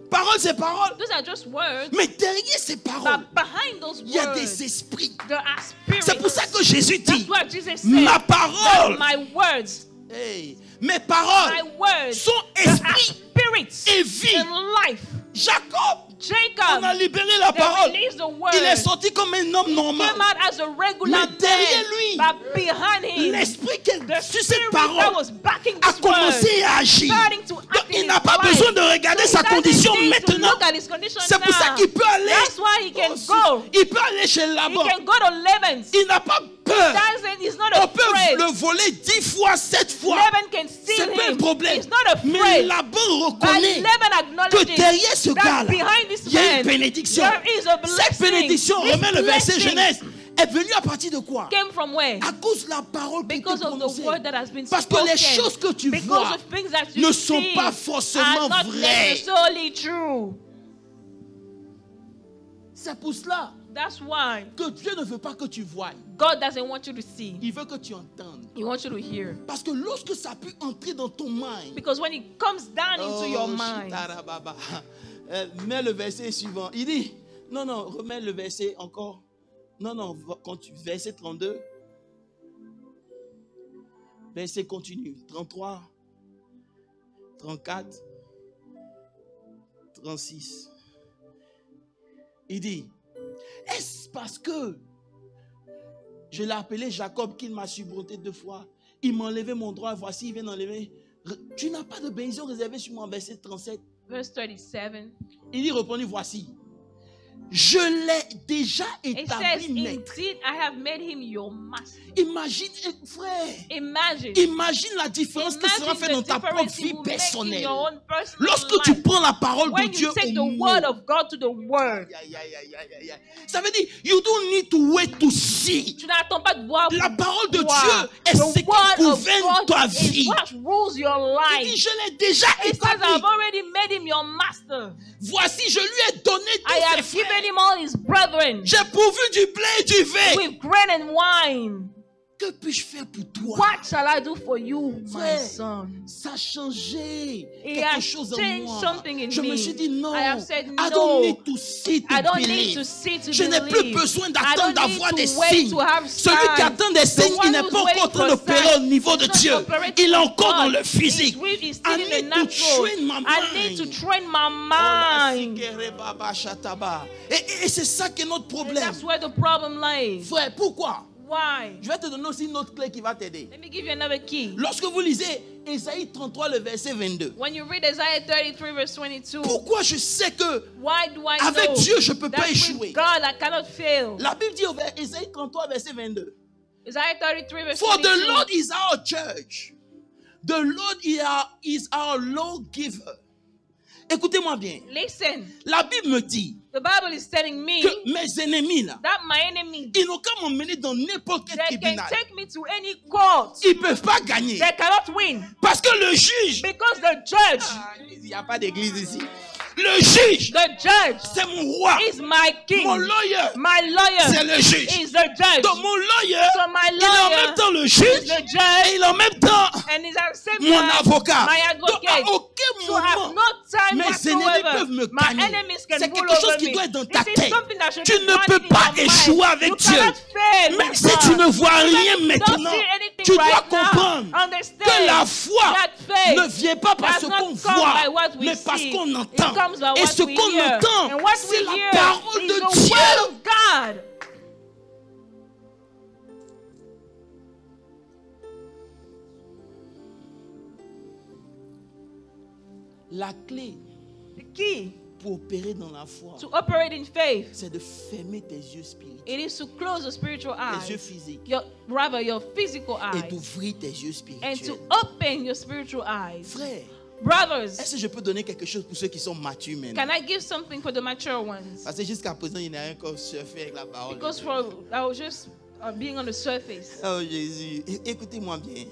parole c'est parole. Those are just words. Mais derrière ces paroles, But behind those il y a words, des esprits. there are spirits. C'est pour ça que Jésus dit, That's what Jesus said. ma That parole, my words, hey, mes paroles my words sont are esprit spirits et vie. and life. Jacob, on Jacob, a libéré la they parole. released the word. Il est sorti comme un homme normal. Came out as a regular Mais derrière lui, man, but behind him, l'esprit qui the est sur cette spirit that parole was backing a this word, commencé à agir. starting to Donc, act in il n'a his pas life. besoin de regarder So sa he doesn't condition need to maintenant. look at his condition C'est pour ça now. qu'il peut aller. That's why he can go. Il peut aller chez He Laban. can go to Laban's. Il n'a pas peur. He's not On peut afraid. le voler 10 fois, 7 fois. Laban can steal C'est pas un him. problème. He's not Mais afraid. Laban But reconnaît Laban que acknowledges derrière ce that gars-là, behind this il y a une man, bénédiction. there is a Cette blessing. bénédiction, This remet le verset blessing Genèse, est venue à partir de quoi? came from where? À cause de la parole qui était Because of the prononcée. word that has been Parce que spoken. les choses que tu Because vois of things that you ne sont see pas forcément are not vraies. necessarily true. C'est pour cela That's why que Dieu ne veut pas que tu voies. God doesn't want you to see. Il veut que tu entendes. He wants you to hear. Parce que lorsque ça peut entrer dans ton mind, Because when it comes down into your mind, shitarababa. Mets le verset suivant. Il dit, non, remets le verset encore. Non, verset 32. Verset continue. 33, 34, 36. Il dit, est-ce parce que je l'ai appelé Jacob qu'il m'a supporté 2 fois? Il m'a enlevé mon droit, voici, il vient d'enlever. Tu n'as pas de bénédiction réservée sur moi, verset 37. verse 37, Il dit, répondit, voici. Je l'ai déjà it says, établi maître. indeed, I have made him your master. Imagine, frère, imagine la différence que ça va faire dans ta propre vie personnelle. Lorsque tu prends la parole de when Dieu you take au the mot. word of God to the word, Ça veut dire, you don't need to wait to see. tu n'attends pas de voir La parole de voir. Dieu est ce qui The word of gouverne ta God vie. is what rules your Il dit, life. je l'ai déjà It says, établi. I've already made him your master. Voici, je lui ai donné I tous ses have frères. given him all his brethren J'ai pourvu du blé et du vin. with grain and wine. Que puis-je faire pour toi? What shall I do for you, my Frère, son? ça a changé It quelque has chose en changed moi. something in Je me me. suis dit non. I have said I no. don't need to see to I don't need believe. to see to Je n'ai believe. plus besoin I d'attendre don't need d'avoir to des wait signes. to have Celui qui signs. attend des signes, The one il n'est who's pas encore en waiting train for d'opérer signs au niveau de is not Dieu. operating Il est with encore dans God. le physique. He's I still in the need to natural. train my I need to mind. train my mind. Et c'est ça qui est notre And problème. that's where the problem lies. Frère, pourquoi? Why? Je vais te donner aussi une autre clé qui va t'aider. Let me give you another key. Lorsque vous lisez Ésaïe 33, le verset 22. When you read Isaiah 33 verse 22, Pourquoi je sais que why do I avec know Dieu, je ne peux that pas with échouer? God I cannot fail? La Bible dit au Ésaïe 33, verset 22. Isaiah 33 verse For 22. the Lord is our judge. The Lord is our lawgiver. Écoutez-moi bien. Listen, La Bible me dit the Bible is telling me que mes ennemis, là, that my enemy, ils n'ont qu'à m'emmener dans n'importe quel they can tribunal. take me to any court. Ils ne peuvent pas gagner. They cannot win. Parce que le juge, Because the judge, il n'y a pas d'église ici. Le juge, the judge c'est mon roi. is my king. Mon lawyer, My lawyer c'est le juge. is the judge. Donc mon lawyer, So my il est en même lawyer temps le is juge the et judge il est en même temps and is at the same mon time avocat. my Donc à advocate. aucun So at moment, no time mes ennemis whatsoever, peuvent me my gagner. enemies can C'est rule quelque chose over qui me. doit être dans ta It is tête. something that should Tu be ne running peux in pas your mind. échouer avec You Dieu. cannot fail Même with si God. tu ne vois Even rien if you don't maintenant, see anything tu dois right now, comprendre understand que la foi that faith ne vient pas par ce does not qu'on come voit, by what we mais parce see. qu'on It entend. comes by Et what ce we qu'on hear. entend, And what c'est we la hear parole is de the Dieu. word of God. La clé The key pour opérer dans la foi, to operate in faith, c'est de fermer tes yeux spirituels, it is to close the spiritual tes yeux eyes, physiques, rather your physical et eyes, d'ouvrir tes yeux and to spirituels. open your spiritual eyes. Frère, Brothers, Est-ce que je peux donner quelque chose pour ceux qui sont matures maintenant? can I give something for the mature ones? Parce que jusqu'à présent, il n'y a rien qu'à surfer avec la parole. Because for I was just being on the surface. Oh Jésus, écoutez-moi bien.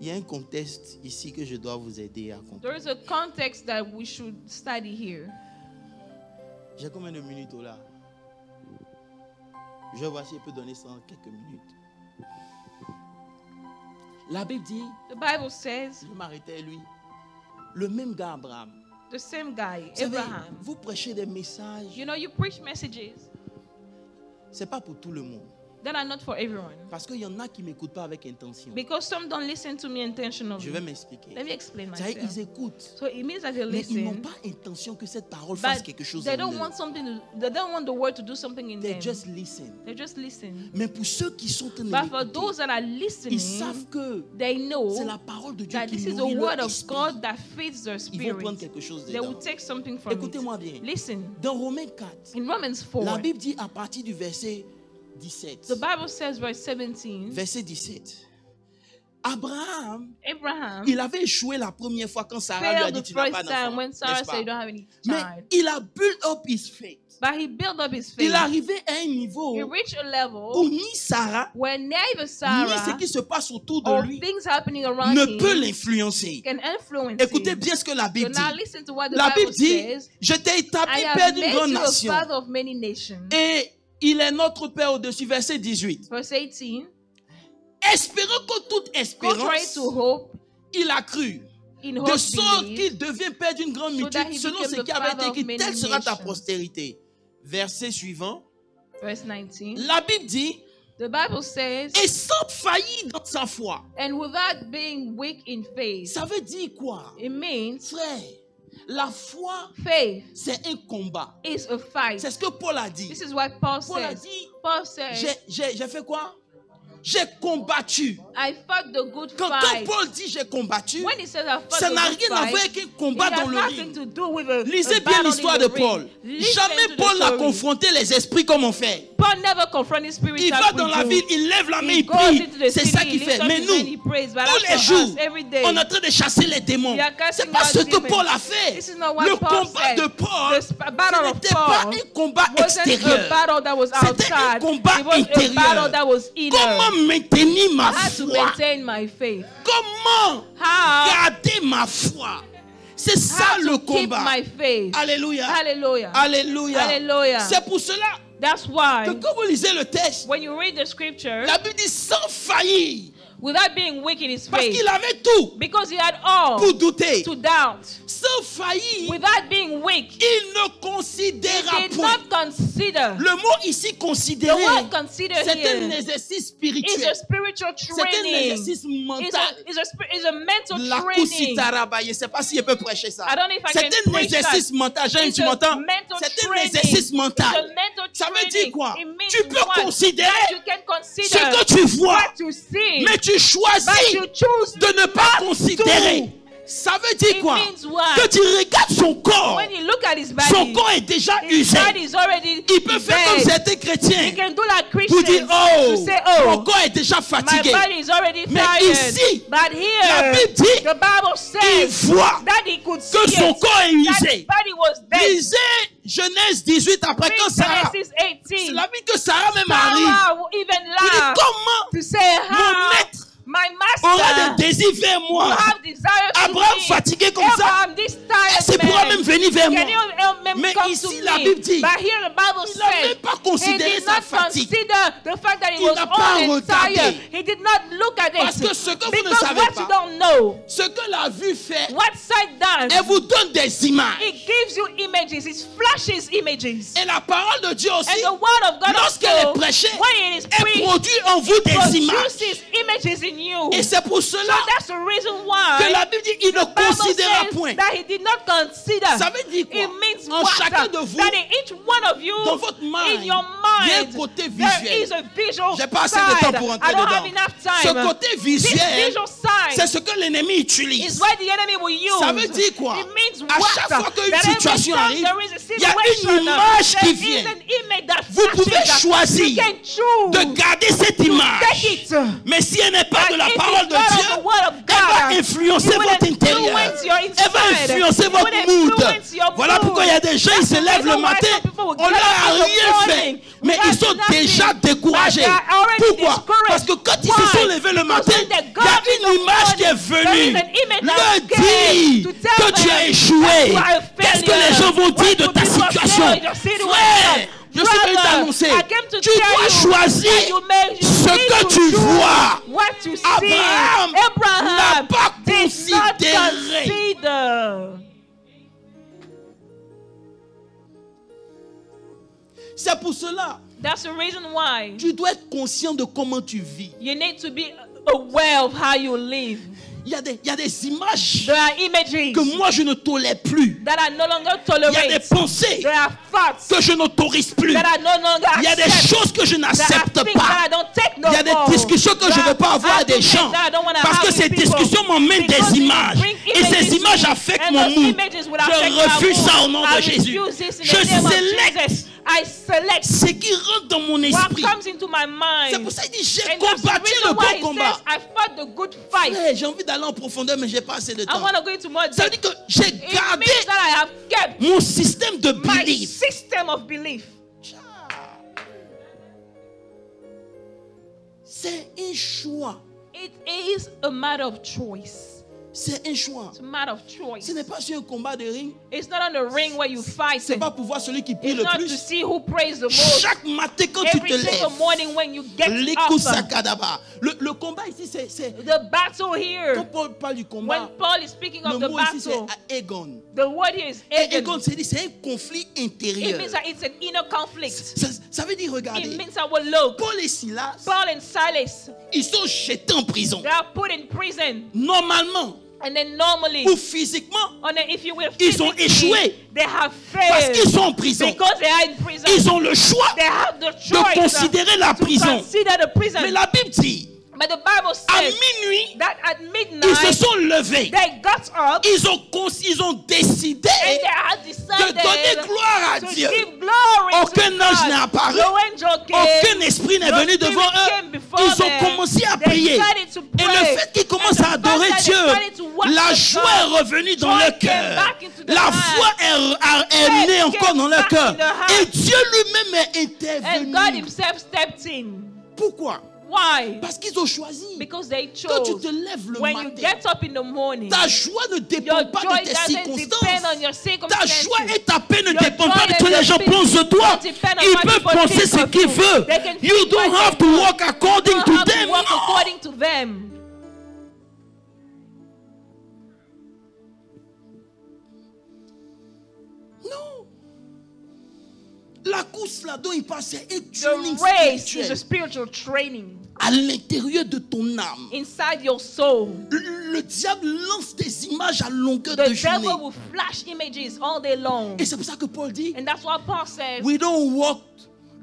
Il y a un contexte ici que je dois vous aider à comprendre. There is a context that we should study here. J'ai combien de minutes là? Je vais voir si je peux donner ça en quelques minutes. La Bible dit, The Bible says, je vais m'arrêter à lui, le même gars Abraham. the same guy, Vous savez, Abraham. vous prêchez des messages, You know, you preach messages c'est pas pour tout le monde. that are not for everyone. Parce qu'il y en a qui ne m'écoutent pas avec intention. Because some don't listen to me intentionally. Je vais m'expliquer. Let me explain C'est-à-dire, myself. ils écoutent, So it means that they mais ils n'ont listen, pas intention que cette parole fasse but quelque chose they en don't eux. want something to, they don't want the word to do something in They them. just listen. They just listen. Mais pour ceux qui sont en train de But for l'écouter, those that are ils listening, savent que they know c'est la parole de Dieu that qui this is the nourrit word leur of esprit. God that feeds their Ils vont prendre spirit. quelque chose They will dedans. take something from Écoutez-moi it. bien. Listen, Dans Romains 4, in Romans 4, la Bible dit à partir du verset 17. the Bible says, verse 17, Verset 17. Abraham, Abraham il avait échoué la première fois quand Sarah lui a failed dit the tu n'as pas first time d'enfant. when Sarah n'est-ce pas? said, you don't have any Mais child. il a built up his faith. But he built up his Il est faith. arrivé à un niveau He reached a où level ni Sarah, where neither ni ce Sarah qui se passe autour de or lui things happening around ne him peut l'influencer. can influence Écoutez him. bien ce que la So Bible now dit. listen to what the La Bible Bible dit, says. je t'ai établi I père have d'une made grande you a nation. father of many nations. Et il est notre Père au-dessus. Verset 18. Verse 18. Espérant que toute Contrary espérance, to hope, il a cru. in De hope sorte believe, qu'il devient père d'une grande so that multitude, he selon became ce the qui avait father été of écrit, many telle sera ta nations. postérité. Verset suivant. verse 19. La Bible dit, The Bible says, et sans faillir dans sa foi. and without being weak in faith. Ça veut dire quoi? It means Frère, la foi, faith c'est un combat. is a fight. C'est ce que Paul a dit. This is what Paul Paul a says. dit, Paul says, j'ai fait quoi? J'ai combattu. I fought the good Quand fight. Paul dit j'ai combattu, When he says I fought ça the n'a good rien à voir fight, avec un combat it has dans le nothing ring. to do with a Lisez bien battle in l'histoire the de ring. Paul. Listen Jamais to the Paul n'a story. confronté les esprits comme on fait. Paul never confronted his spirit Il as va we dans la do. ville, il lève la main, He il goes prie. into the C'est city, ça he qu'il lifts fait. up Mais his hand, he nous, prays. But tous as les for jours, us, every day, on est en train de chasser les démons. we are casting C'est pas out ce que demons. Paul a fait. This is not what Le Paul combat said. de Paul, The battle ce of n'était pas Paul un combat wasn't a extérieur. battle that was C'était un outside. combat It was a intérieur. battle that was inner. Comment maintenir ma I had to foi? maintain my faith. Comment How? garder ma foi? C'est ça How le to keep combat. my faith. Alléluia. Hallelujah. Alléluia. Hallelujah. C'est pour cela That's why que quand vous lisez le texte, when you read the scripture, la Bible dit sans faillir. without being weak in his Parce faith, qu'il avait tout because he had all pour douter. to doubt, Sans faillir, without being weak, il ne he considéra did point. not consider. Le mot ici The considérer, word consider c'est un here exercice is spirituel. a spiritual C'est un training. exercice mental. Is a mental La training. Kousitaraba, je ne sais pas si je peux prêcher ça. I don't know if I C'est can un preach exercice that. mental. Jeanne, It's tu a m'entends? mental C'est un training. exercice It's a mental. mental Ça veut dire training. quoi? It means Tu peux what? considérer That you can ce consider que tu vois, what you see, mais tu but choisis you choose de ne pas considérer. to. Ça veut dire It quoi? means what? Que tu regardes son corps. When you look at his Son body, corps est déjà his usé. body is already Il peut faire comme dead. certains He chrétiens can do like pour dire, Christians oh, to say, mon oh, corps est déjà my fatigué. body is already Mais tired. ici, But La here, Bible dit, the Bible il says voit that he could see que son it, corps est that usé. his body was dead. Lisez Genèse 18 après quand Read Sarah, Genesis c'est 18. la vie que Sarah même arrive. Sarah will even Il dit laugh comment to say, mon how maître my aura master des désirs vers will moi. have desire to Abraham me. fatigué comme ça, Abraham, this tired c'est pourra man, même venir vers moi. can you Mais come ici, to la me? Bible dit, But here the Bible Il n'a même says pas he considéré did sa not fatigue. consider the fact that he Il was n'a pas old and regardé. tired. He did not look at Parce it. que ce que vous ne Because savez what pas, you don't know, ce que la vue fait, what sight does, elle vous donne des images. it gives you images. It flashes images. Et la parole de Dieu aussi, And the word of God lorsqu'elle also, est prêchée, when it is elle preached, produit en vous des images. produces images in you. Et c'est pour So cela that's the reason why que la Bible dit il ne the Bible considéra says point. that he did not consider. Ça veut dire quoi? It means En what? chacun de vous, That in each one of you, dans votre mind, in your il y a un mind, côté there visuel. is a visual J'ai pas assez side. de temps pour entrer I don't dedans. have enough Ce time. côté This visuel, visual side c'est ce que l'ennemi utilise. is what the enemy will use. Ça veut dire quoi? It means À what? chaque fois qu'une That every situation time arrive, there is a il y a situation, une image there qui is vient. an image that Vous pouvez flashes. choisir You can choose de garder cette to image. take it. Mais si elle n'est pas But de la if parole it's de not Dieu, of the word of elle va God, influencer it will votre intérieur. influence your Elle va inside. influencer It will votre mood. influence your Voilà mood. pourquoi il y a des gens, ils That's se the lèvent le reason why matin, some people will on get leur up a in the rien fait, morning mais without ils sont nothing, déjà découragés. but they are already Pourquoi? discouraged. Parce que quand ils Why? se sont levés le Because matin, when they il got y a up in une the image qui est morning, there is venue an image leur that dire came to tell que tu as them échoué. that you are a Qu'est-ce que failure. les gens vont dire What de do ta people situation? say in your situation? Frère, je suis venu Brother, t'annoncer. I came to Tu tell dois you choisir that you ce need que to tu choose vois. what you see. Abraham n'a Abraham pas did not considéré. consider. C'est pour cela, That's the reason why tu dois être conscient de comment tu vis. you need to be aware of how you live. Il y a des images There are images que moi je ne tolère plus. that are no longer Il y a des tolerated. pensées There are thoughts que je n'autorise plus. that are no longer Il y a des accepted. choses que je There are n'accepte things pas. that I don't take no Il y a des more. discussions que je ne veux pas avoir avec des gens. Parce que ces discussions m'emmènent des images. Et ces images affectent mon mood. Je refuse ça au nom de Jésus. Je sélecte I select ce qui rentre dans mon what esprit. comes into my mind. C'est pour ça qu'il dit j'ai And that's the combattu reason le why bon he combat. says, I fought the good fight. Frère, j'ai envie d'aller en profondeur, mais j'ai pas assez de I temps. want to go into more Ça veut depth. dire que j'ai It gardé means that I have kept mon système de my belief. system of belief. C'est un choix. It is a matter of choice. C'est un choix. It's a matter of choice. Ce n'est pas sur un combat de ring. It's not on the ring where you fight. C'est pas pour voir celui qui prie It's le not to plus. see who prays the most. Chaque matin quand tu Every te single lèves, morning when you get les up. coups sakadaba. Le combat ici, c'est The battle here. quand Paul parle du When combat, Paul is speaking le of the mot ici battle, c'est Aegon. the word here is Et Agon. Aegon, c'est un conflit It intérieur. means that it's an inner conflict. Ça veut dire, It regardez, means that well, look, Paul et Silas, Paul and Silas, ils sont jetés en prison. they are put in prison. Normalement, And then normally, ou physiquement, and then if you will Ils ont physically, échoué. they have parce failed. qu'ils sont en prison. Because they are in prison. Ils ont le choix They have the de choice considérer la to prison. consider the prison. Mais la Bible dit, But the Bible à says minuit, that at ils se midnight, sont levés. they got up Ils ont décidé and they had de decided donner gloire à to Dieu. give glory Aucun to ange God. n'est apparu. No angel came. Aucun esprit n'est No venu spirit devant came eux. before Ils ont them. commencé à They prier. decided to Et pray. le fait qu'ils commencent And à the adorer fact that Dieu, they started to worship la joie God, est revenue dans joy leur came cœur. back into the La heart. foi est Faith née encore came dans leur back cœur. in the heart. Et Dieu lui-même est And God intervenu. himself stepped in. Pourquoi? Why? Parce qu'ils ont choisi. Because they Quand tu chose. te lèves le When you matin, get up in the morning, ta joie ne dépend your pas joy de tes doesn't depend on circonstances. your Ta circumstances. joie et ta paix ne Your dépendent pas joy de ce que and les gens your peace pensent de toi. don't depend on Ils what peuvent people penser think ce of qu'ils you. veulent. They can You think don't what have they to want. walk according You to don't have them. to walk Non. according to them. Non. La course là dont il parle, c'est un The training race is a spirituel spiritual training à l'intérieur de ton âme. inside your soul. Le diable lance des images à longueur The de journée. devil will flash images all day long. Et c'est pour ça que Paul dit, And that's why Paul says, we don't walk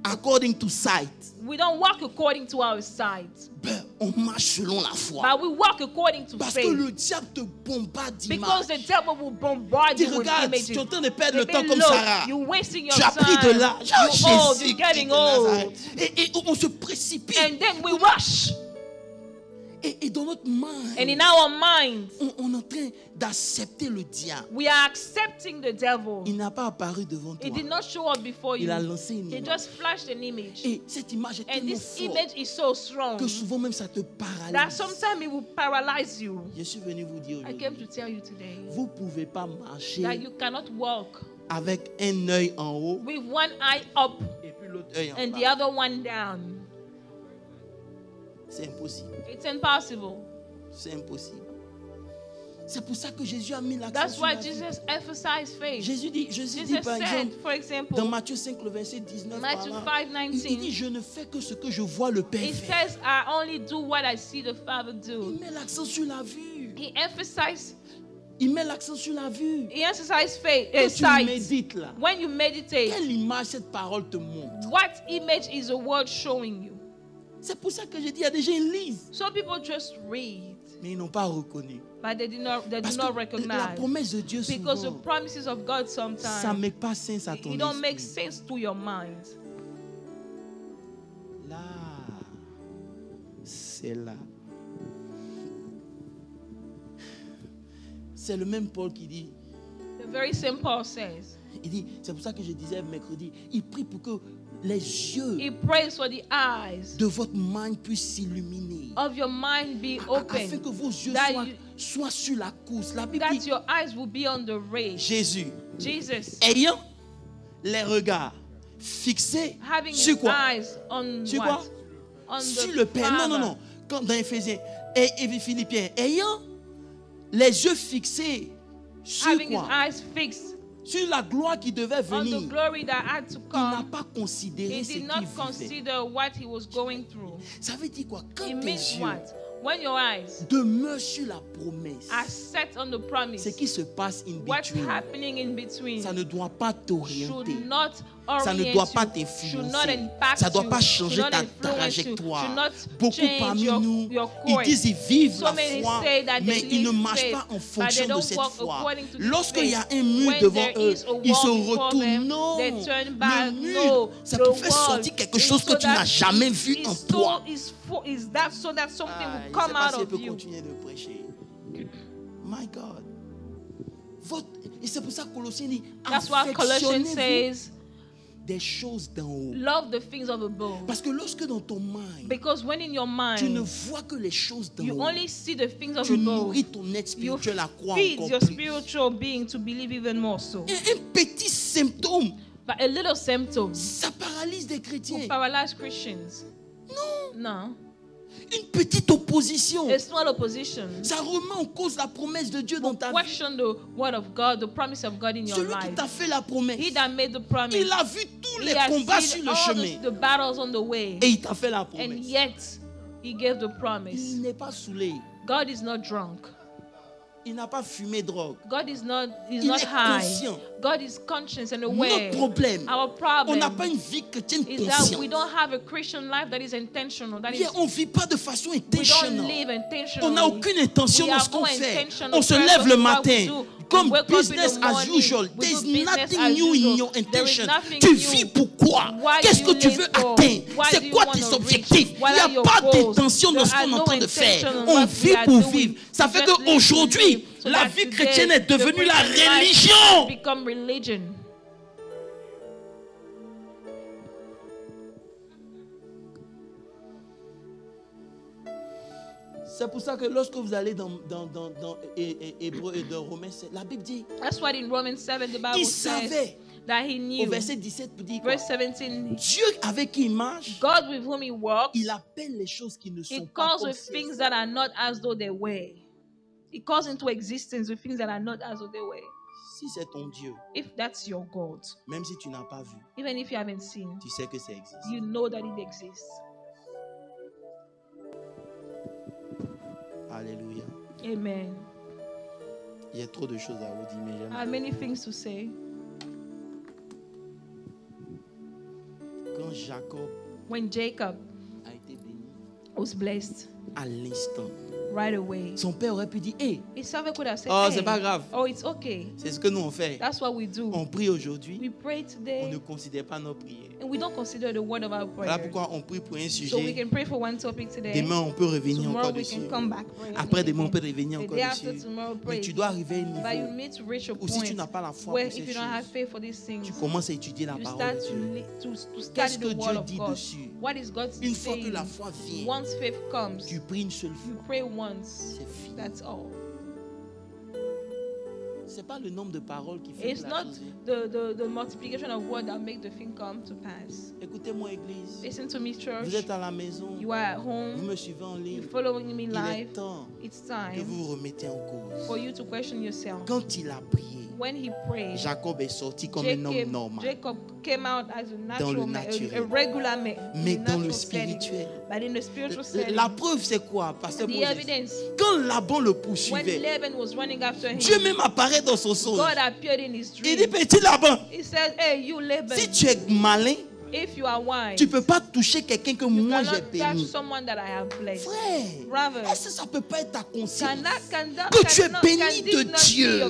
according to sight. we don't walk according to our sight, Ben, on marche selon la foi. but we walk according to Parce que faith. le diable te bombarde Because the d'images. devil will bombard Dis, you with regarde, images. tu es en train de perdre le Maybe temps comme look, Sarah. you're wasting your Tu as pris de time. l'âge. You're old. Jésus You're getting de Nazareth. old. Et on se précipite. And then we rush. Et dans notre mind, And in our minds, on est en train d'accepter le diable. we are accepting the devil. Il n'a pas apparu devant toi. It did not show up before Il you. a lancé une He image. just flashed an image. Et cette image est And tellement this forte image is so strong que souvent même ça te that paralyse. sometimes it will paralyze you. Je suis venu vous dire I came aujourd'hui, to tell you today vous ne pouvez pas marcher that you cannot walk avec un œil en haut with one eye up et puis l'autre œil en and the bas. other one down. C'est impossible. It's impossible. C'est impossible. C'est pour ça que Jésus a mis l'accent That's sur why la vie. Jesus emphasized faith. Jésus dit Jesus par said, exemple, for example, dans Matthieu 5, le verset 19, Matthew par là, 5:19, il dit, je ne fais que ce que je vois le Père it faire. says, I only do what I see the Father do. Il met l'accent sur la vue. He emphasized He faith, Quand tu sight. médites là, When you meditate, quelle image cette parole te montre? what image is the word showing you? C'est pour ça que j'ai dit, il y a des gens qui lisent, Some people just read, mais ils n'ont pas reconnu. but they do not Parce recognize. que la promesse de Dieu Because the souvent, promises of God ça ne sometimes, make pas sens à ton it don't make esprit. sense to your mind. Là, c'est là. C'est le même Paul qui dit, The very same Paul says. il dit, c'est pour ça que je disais mercredi, il prie pour que les yeux He prays for the eyes de votre mind puissent s'illuminer. of your mind be Afin open, que vos yeux that soient sur la course. La Bible that dit, your eyes will be on the race. Jésus, Jesus, ayant les regards fixés having sur his quoi? eyes on Sur what? quoi? On Sur the le Père. Non, non, Father. non. Quand dans Éphésiens et Philippiens, ayant les yeux fixés sur Having his quoi? eyes fixed Sur la gloire qui devait on venir. the glory that had to Il n'a come. pas considéré He ce did qu'il not vivait. consider what he was going through. Ça veut dire quoi? Quand It tes means yeux what? When your eyes demeurent sur la promesse, are set on the promise, ce qui se passe in what's between, happening in between ça ne doit pas t'orienter. should not Ça ne orient doit pas you, should not t'influencer. impact Ça ne doit you, pas should changer not ta influence you, trajectoire. should not Beaucoup change parmi your nous, ils course. disent ils vivent So la many foi, say that mais they ils ne live marchent faith, pas en but fonction they de don't cette walk foi. according to this Lorsqu'il y a faith. un mur When devant there eux, is a wall ils se before retournent. them, Non, they turn back. le mur, No, ça the te fait wall sortir quelque is chose que so tu n'as that jamais it vu is en so- toi. is that so that something Ah, will je ne come sais pas out si elle of peut you. continuer de prêcher. My God. Et c'est pour ça que Colossiens dit, That's why Colossians affectionnez-vous says, des choses d'en haut. love the things of above. Parce que lorsque dans ton mind, Because when in your tu ne mind, vois que les choses d'en you haut, only see the things of tu above, nourris ton être you spirituel à croire feed encore your plus. spiritual being to believe even more so. Un petit symptôme, But a little symptom ça paralyse des will chrétiens. paralyze Christians. Non, No. une petite opposition. A small opposition Ça remet en cause la promesse de Dieu dans ta vie. question the word of God, the promise of God in your Celui qui life. t'a fait la promesse, He that made the promise, il a vu tous he les has combats sur seen le all chemin the battles on the way, et il t'a fait la and promesse. yet he gave the Il promise. n'est pas saoulé. God is not drunk. Il n'a pas fumé drogue. God is not Il not est high. conscient. God is conscious and aware. Notre problème, Our on problem n'a pas une vie chrétienne is that consciente. we don't have a Christian life that is intentional. That is, Bien, on ne vit pas de façon we don't intentionnelle. live On intentionally. n'a aucune intention We dans have ce qu'on no fait. intention On of se purpose lève le in what we matin. do. Comme We wake up in the business as morning. usual. We There's do business nothing as new in usual. your There is intention. nothing Tu new. vis pourquoi? Why Qu'est-ce do que you tu live veux for? atteindre? Why C'est do you quoi wanna tes reach? objectifs? Il What n'y are a your pas goals? d'intention dans There ce are qu'on est en no train de faire. intention in On what vit we are pour doing. vivre. Ça We fait just live to qu'aujourd'hui, live. So la that vie today, chrétienne est the devenue la Christian life religion. has become religion. C'est pour ça que lorsque vous allez dans Hébreu et dans Romains, la Bible dit, That's what in Romans 7 the Bible il says savait, that he au knew. verset 17, vous dit quoi? Verse 17, Dieu avec qui il marche, God with whom he walks, il appelle les choses qui ne sont he pas calls comme with si things elles that are not as though they were. He calls into existence the things that are not as though they were. étaient. Si c'est ton Dieu, If that's your God, même si tu n'as pas vu, even if you haven't seen, tu sais que ça existe. you know that it exists. Alléluia. Amen. Il y a trop de choses à vous dire, mais I j'aime. have many things to say. Quand Jacob When Jacob a été béni, was blessed à l'instant, right away, son père aurait pu dire, hé, his servant could have said, oh, hey, c'est pas grave. oh, it's okay. C'est ce que nous on fait. That's what we do. On prie aujourd'hui, We pray on today, ne considère pas nos prières. and we don't consider the word of our Voilà prayer. pourquoi on prie pour un So we sujet. can pray for one topic today. Demain, on peut revenir Tomorrow encore we dessus. can come back. Pray on Après it demain, on peut again. revenir The encore day after dessus. tomorrow, Mais pray. tu dois arriver à un But you niveau need to reach a où si tu point n'as pas la foi where pour if ces you don't have choses, faith for these things, tu commences à étudier la you parole start de Dieu. to study Qu'est-ce the que word Dieu of dit God. dessus? What is God Une fois que saying? la foi vient, Once faith comes, tu pries une seule you fois. pray once. C'est fini. That's all. C'est pas le nombre de paroles qui fait It's que la not chose vient. the multiplication of word that make the thing come to pass. Écoutez-moi, Église. Listen to me, church. Vous êtes à la maison. You are at Vous home. me suivez en ligne. You're following me Il est live. temps It's que time vous vous remettez en cause. for you to question yourself. Quand il a prié, When he prayed, Jacob est sorti comme un homme normal. Jacob came out as a Dans le natural man, naturel. a regular man, Mais in a dans le natural setting. spirituel, But in the spiritual setting, la preuve c'est quoi, Pasteur the Moses? evidence, Quand Laban le when poursuivait, Laban was running after him, Dieu même apparaît dans son songe. God appeared in his Il dit, dream. petit Laban, He said, hey, you Laban, si tu es malin, if you are wise, tu ne peux pas toucher quelqu'un que you moi j'ai cannot touch béni. someone that I have blessed. Frère, Brother, est-ce que ça ne peut pas être ta conscience? que tu es béni de Dieu.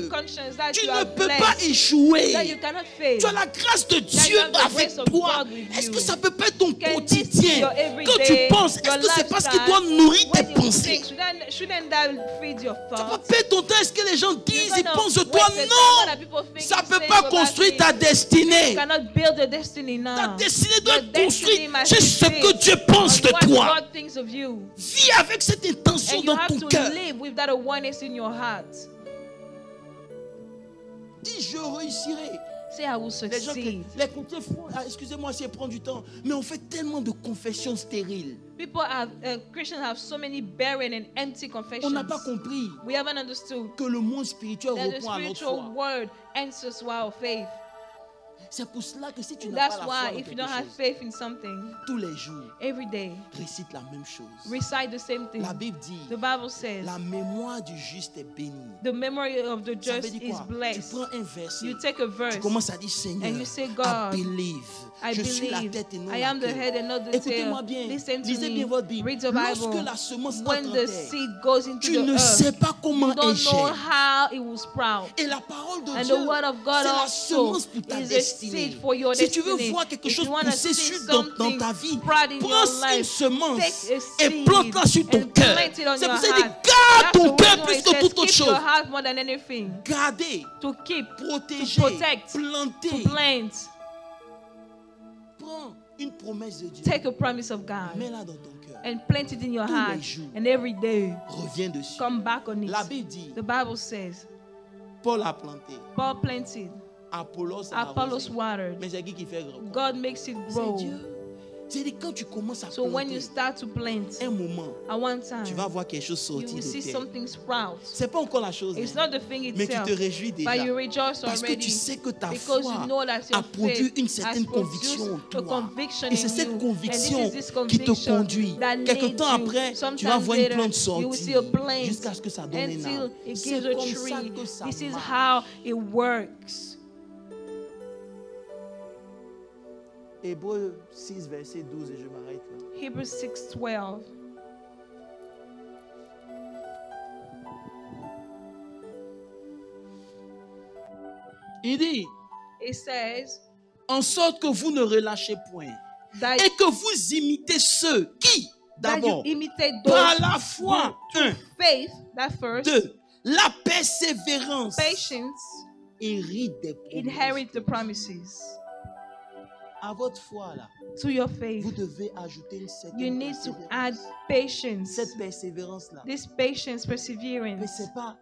Tu ne peux pas échouer. that you cannot fail. Tu as la grâce de Dieu you have the avec grace of toi. God with Est-ce you. que ça peut pas être ton Can this be quotidien? your everyday, Quand tu penses, est-ce your que c'est pas ce qui lifestyle? doit nourrir tes When you pensées. Shouldn't that feed your Tu vas thoughts? perdre ton temps à ce que les gens disent, You're ils gonna pensent de waste toi. the time Non! that people think Ça you ne peut say pas about construire me. ta destinée. You cannot build your destiny now. Ta destinée doit Your être destiny construite must sur be ce que built Dieu pense de on what toi. God thinks of you. Vis avec cette intention And you dans have ton to cœur. live with that awareness in your heart. Dis, je réussirai. Say, I will Les gens succeed. les chrétiens font, excusez-moi si elle prend du temps, mais on fait tellement de confessions stériles. People have, Christians have so many barren and empty On confessions. n'a pas compris We haven't understood que le monde spirituel that the répond à notre spiritual foi. word answers to our faith. C'est pour cela que si tu n'as That's pas la foi why dans if you quelque don't have chose, faith in something, tous les jours, every day, récite la même chose. recite the same thing. La Bible dit, The Bible says, la mémoire du juste est bénie. the memory of the Ça veut just dire is quoi? Tu blessed. prends un verset, You take a tu verse, commences à dire Seigneur, and you say, I God, believe. I Je suis la believe. tête et non I la am the queue. head and not the Écoutez-moi tail. bien, Listen to lisez me. bien votre Bible. Read the Lorsque Bible. la semence When entre en the terre, seed goes into tu the ne earth, sais pas comment you elle don't know germe. how it will sprout. Et la parole de And Dieu, the word of God c'est la also semence pour ta is a destinée. seed for your Si tu veux destiny. voir quelque If chose you wanna pousser see dans something ta vie, sprout in prends your une life, semence take a et seed plante-la sur ton and cœur. plant it on C'est your pour ça qu'il dit, heart. garde That's ton the cœur reason why plus it que says, toute autre keep your chose. heart more than anything. Garder, To keep, protéger, to protect, planter. to plant. Prends une promesse de Dieu. Take a promise of God Mets-la dans ton cœur. and plant it in your Tous les heart. jours. And every day, Reviens dessus. come back on it. La Bible dit, The Bible says, Paul a planté, Paul planted, Apollos a Apollos arrosé. watered, Mais c'est qui fait gros? God makes it C'est grow. Dieu. C'est-à-dire quand tu commences à So when you planter, start to plant, un moment, at one time, tu vas voir quelque chose you sortir will see de terre. something sprout. C'est pas encore la chose, It's hein, not the thing mais tu itself, te réjouis déjà. but you rejoice Parce que tu already sais que ta because foi you know that a your produit faith une has certaine produced conviction en a toi. conviction Et c'est in cette you. And conviction this is this qui te conviction conduit. that Quelque leads temps you. après, tu Sometime vas voir une later, plante you will see sortir a plant jusqu'à ce que ça donne un until arbre. it C'est gives a comme ça tree. que ça This is marche. how it works. Hébreux 6, verset 12, et je m'arrête là. Hebrews 6:12. Il dit, It says en sorte que vous ne relâchez point that, et que vous imitez ceux qui, that you d'abord, imitate par those la foi, un, faith, that first, deux, la persévérance, patience, hérite des promesses. inherit the promises. À votre foi, là, To your faith, vous devez ajouter une certaine you need to add persévérance. patience. Cette persévérance-là, This patience, mais perseverance.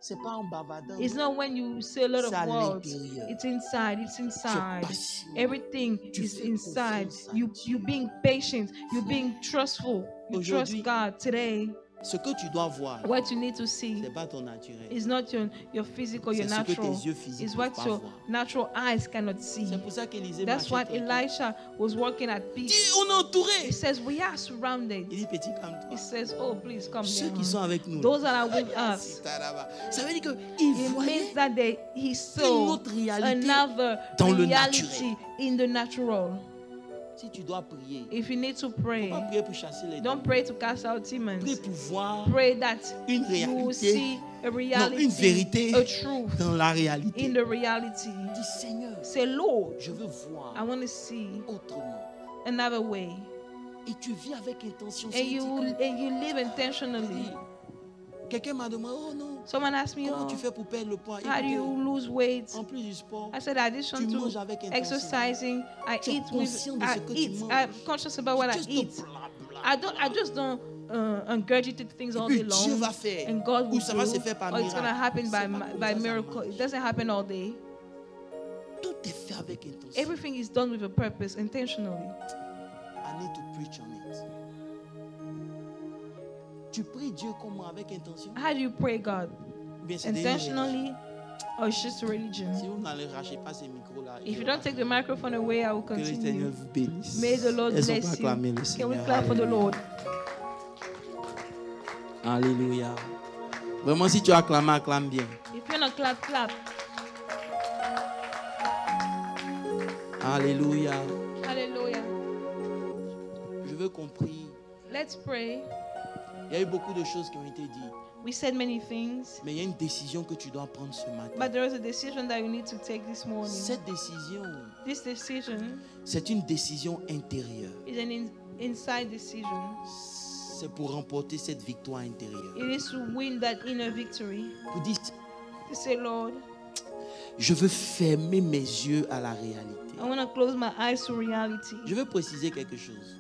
c'est pas en bavardant. It's not when you say a lot C'est of à words. l'intérieur. It's inside. It's Tu es inside. patient. Everything Tu is fais inside. confiance à You being patient. You being trustful. You trust Aujourd'hui, God. Today, Ce que tu dois voir, what you need to see c'est pas ton naturel. is not your physical, your C'est ce que natural. tes yeux physiques It's peuvent what pas your voir. natural eyes cannot see. C'est pour ça qu'Élisée That's what marchait tranquille. Elisha was walking at Il dit, peace. on est entouré. He says, we are surrounded. Il dit, petit, calme-toi. He says, oh, please come Ceux qui down. sont avec nous, Those that are with us. ça veut dire qu'il It means voyait that he une saw autre réalité. another dans le reality in the natural. Si tu dois prier, If you need to pray, pas prier pour chasser les don't démons. pray to cast out Prie demons. pour voir Pray that une you will réalité, see a non, une reality, vérité a truth dans la réalité. in the reality. Dis, Seigneur, Say, Lord, je veux voir I want to see autrement. another way. Et tu vis avec intention. And you live intentionally. Quelqu'un m'a demandé, oh non, Someone asked me, comment oh, tu fais pour perdre le poids? how do you Écoutez, lose weight? en plus du sport, I said, addition tu manges to avec intention. exercising, I Tu es eat conscient de ce que tu eat. manges. I'm conscious about what I Juste eat. I just don't ingurgitate things all Et day puis Dieu long, va faire. and God will Ou ça va se do, faire par or it's gonna miracle. happen C'est pas comme by ça, ça miracle. marche. It doesn't happen all day. Tout est fait avec intention. Everything is done with a purpose, intentionally. I need to preach on it. Tu pries Dieu comment? Avec intention? How do you pray God? Ou bien c'est des religions? Intentionally, or it's just a Si religion? vous n'arrachez pas ces micros-là, If you don't take the microphone away, I will que le Seigneur continue. vous bénisse. May the Lord Est-ce qu'on peut bless acclamer le you. Can Seigneur? we clap for the Lord? Alléluia. Vraiment, si tu acclames, acclame bien. If you're not clap, clap. Alléluia. Hallelujah. Je veux qu'on prie. Let's pray. Il y a eu beaucoup de choses qui ont été dites. We said many things, Mais il y a une décision que tu dois prendre ce matin. but there is a decision that you need to take this morning. Cette décision, This decision c'est une décision intérieure. is an inside decision. c'est pour remporter cette victoire intérieure. It is to win that inner victory. Pour dire, To say, Lord, je veux fermer mes yeux à la réalité. I want to close my eyes to reality. Je veux préciser quelque chose.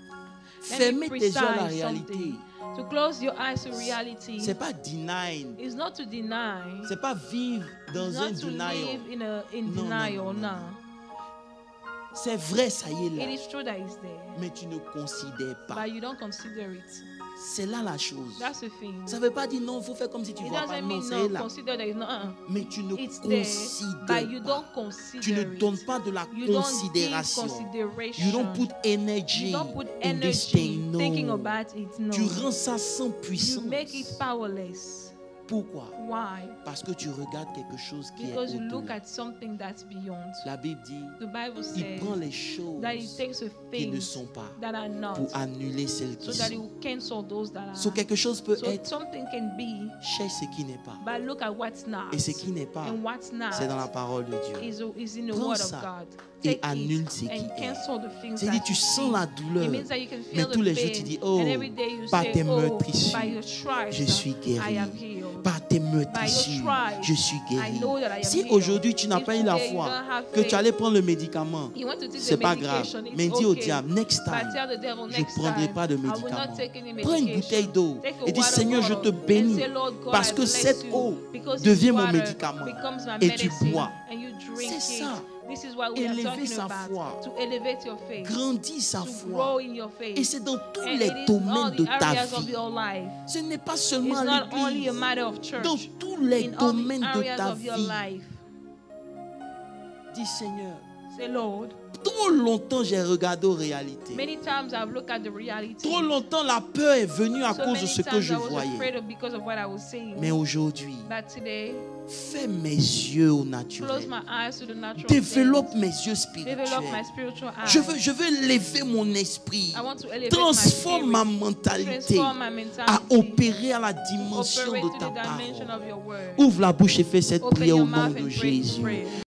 Let Fermer me tes yeux à la precise réalité, something. To close your eyes to reality c'est pas denying, is not to deny. c'est pas vivre dans It's un not to denial. live in Non, denial, non, non, no. C'est vrai, ça y est It là, is true that it's there, mais tu ne considères pas. but you don't consider it. C'est là la chose. That's the thing. Ça veut pas dire non, il faut faire comme si tu It vois pas. doesn't Non, mean c'est no, là. consider that it's not. Mais tu ne It's there, but you considères don't pas. consider Tu ne it. donnes pas de la You don't give considération. consideration. You don't put energy You don't put in this energy thing. No. thinking about it. No. Tu rends ça sans You puissance. make it powerless. Pourquoi? Why? Parce que tu regardes quelque chose qui Because est you look au-delà. at something that's beyond. La Bible dit, The Bible il prend says les choses that it takes the qui ne things sont pas that are not pour annuler celles so qui that it sont. will cancel those that are. So quelque chose peut So être, something can be, cherche ce qui n'est pas. but look at what's not. Et ce qui n'est pas, And what's not c'est dans la parole de Dieu. is in the Prends word ça of God. et Take annule it ce qui and est. cancel the things C'est-à-dire, that tu you sens see. la douleur, It means that you can mais feel tous the les jours pain. tu dis, oh, And every day you par say, tes oh, meurtrissures, by your stripes, je suis guéri. I am healed. Par tes By your meurtrissures, stripes, je suis guéri. I know that I am Si healed. aujourd'hui tu n'as If pas eu la today you foi don't have que tu faith, allais prendre le médicament, you want to take c'est the pas grave. medication, it's Mais dis au okay. diable, next But time, tell the devil, je next ne prendrai time, pas de I will not médicament. take any Prends une medication. bouteille d'eau Take a et dis, water Seigneur, je bottle te and bénis say, Lord God, parce I que bless cette you, eau because devient this mon water médicament becomes my et tu medicine, bois. and you drink C'est it. ça. This is what we Élever are talking sa about. foi. To elevate your faith. Grandis sa To foi. grow in your faith. Et c'est dans tous And les it is in all domaines the de ta areas of vie. your life. Ce n'est pas It's seulement not à only a l'église. matter of church. Dans tous les In all the domaines de areas ta of your vie. life. Dis, Seigneur, Say, Lord, trop longtemps j'ai regardé aux réalités. many times I've looked at the reality. Trop longtemps la peur est venue à So cause de many ce que times je I was voyais. afraid of because of what I was seeing. Mais aujourd'hui, But today, fais mes yeux au close naturel. my eyes to the natural Développe things. mes yeux Develop my spirituels. spiritual eyes. Je veux lever mon esprit. I want to elevate Transforme my ma spirit. mentalité Transform my mentality. à opérer à la dimension Operate de to ta the dimension parole. of your word. Ouvre la bouche et fais cette Open prière your au nom mouth de and pray this Jésus. prayer.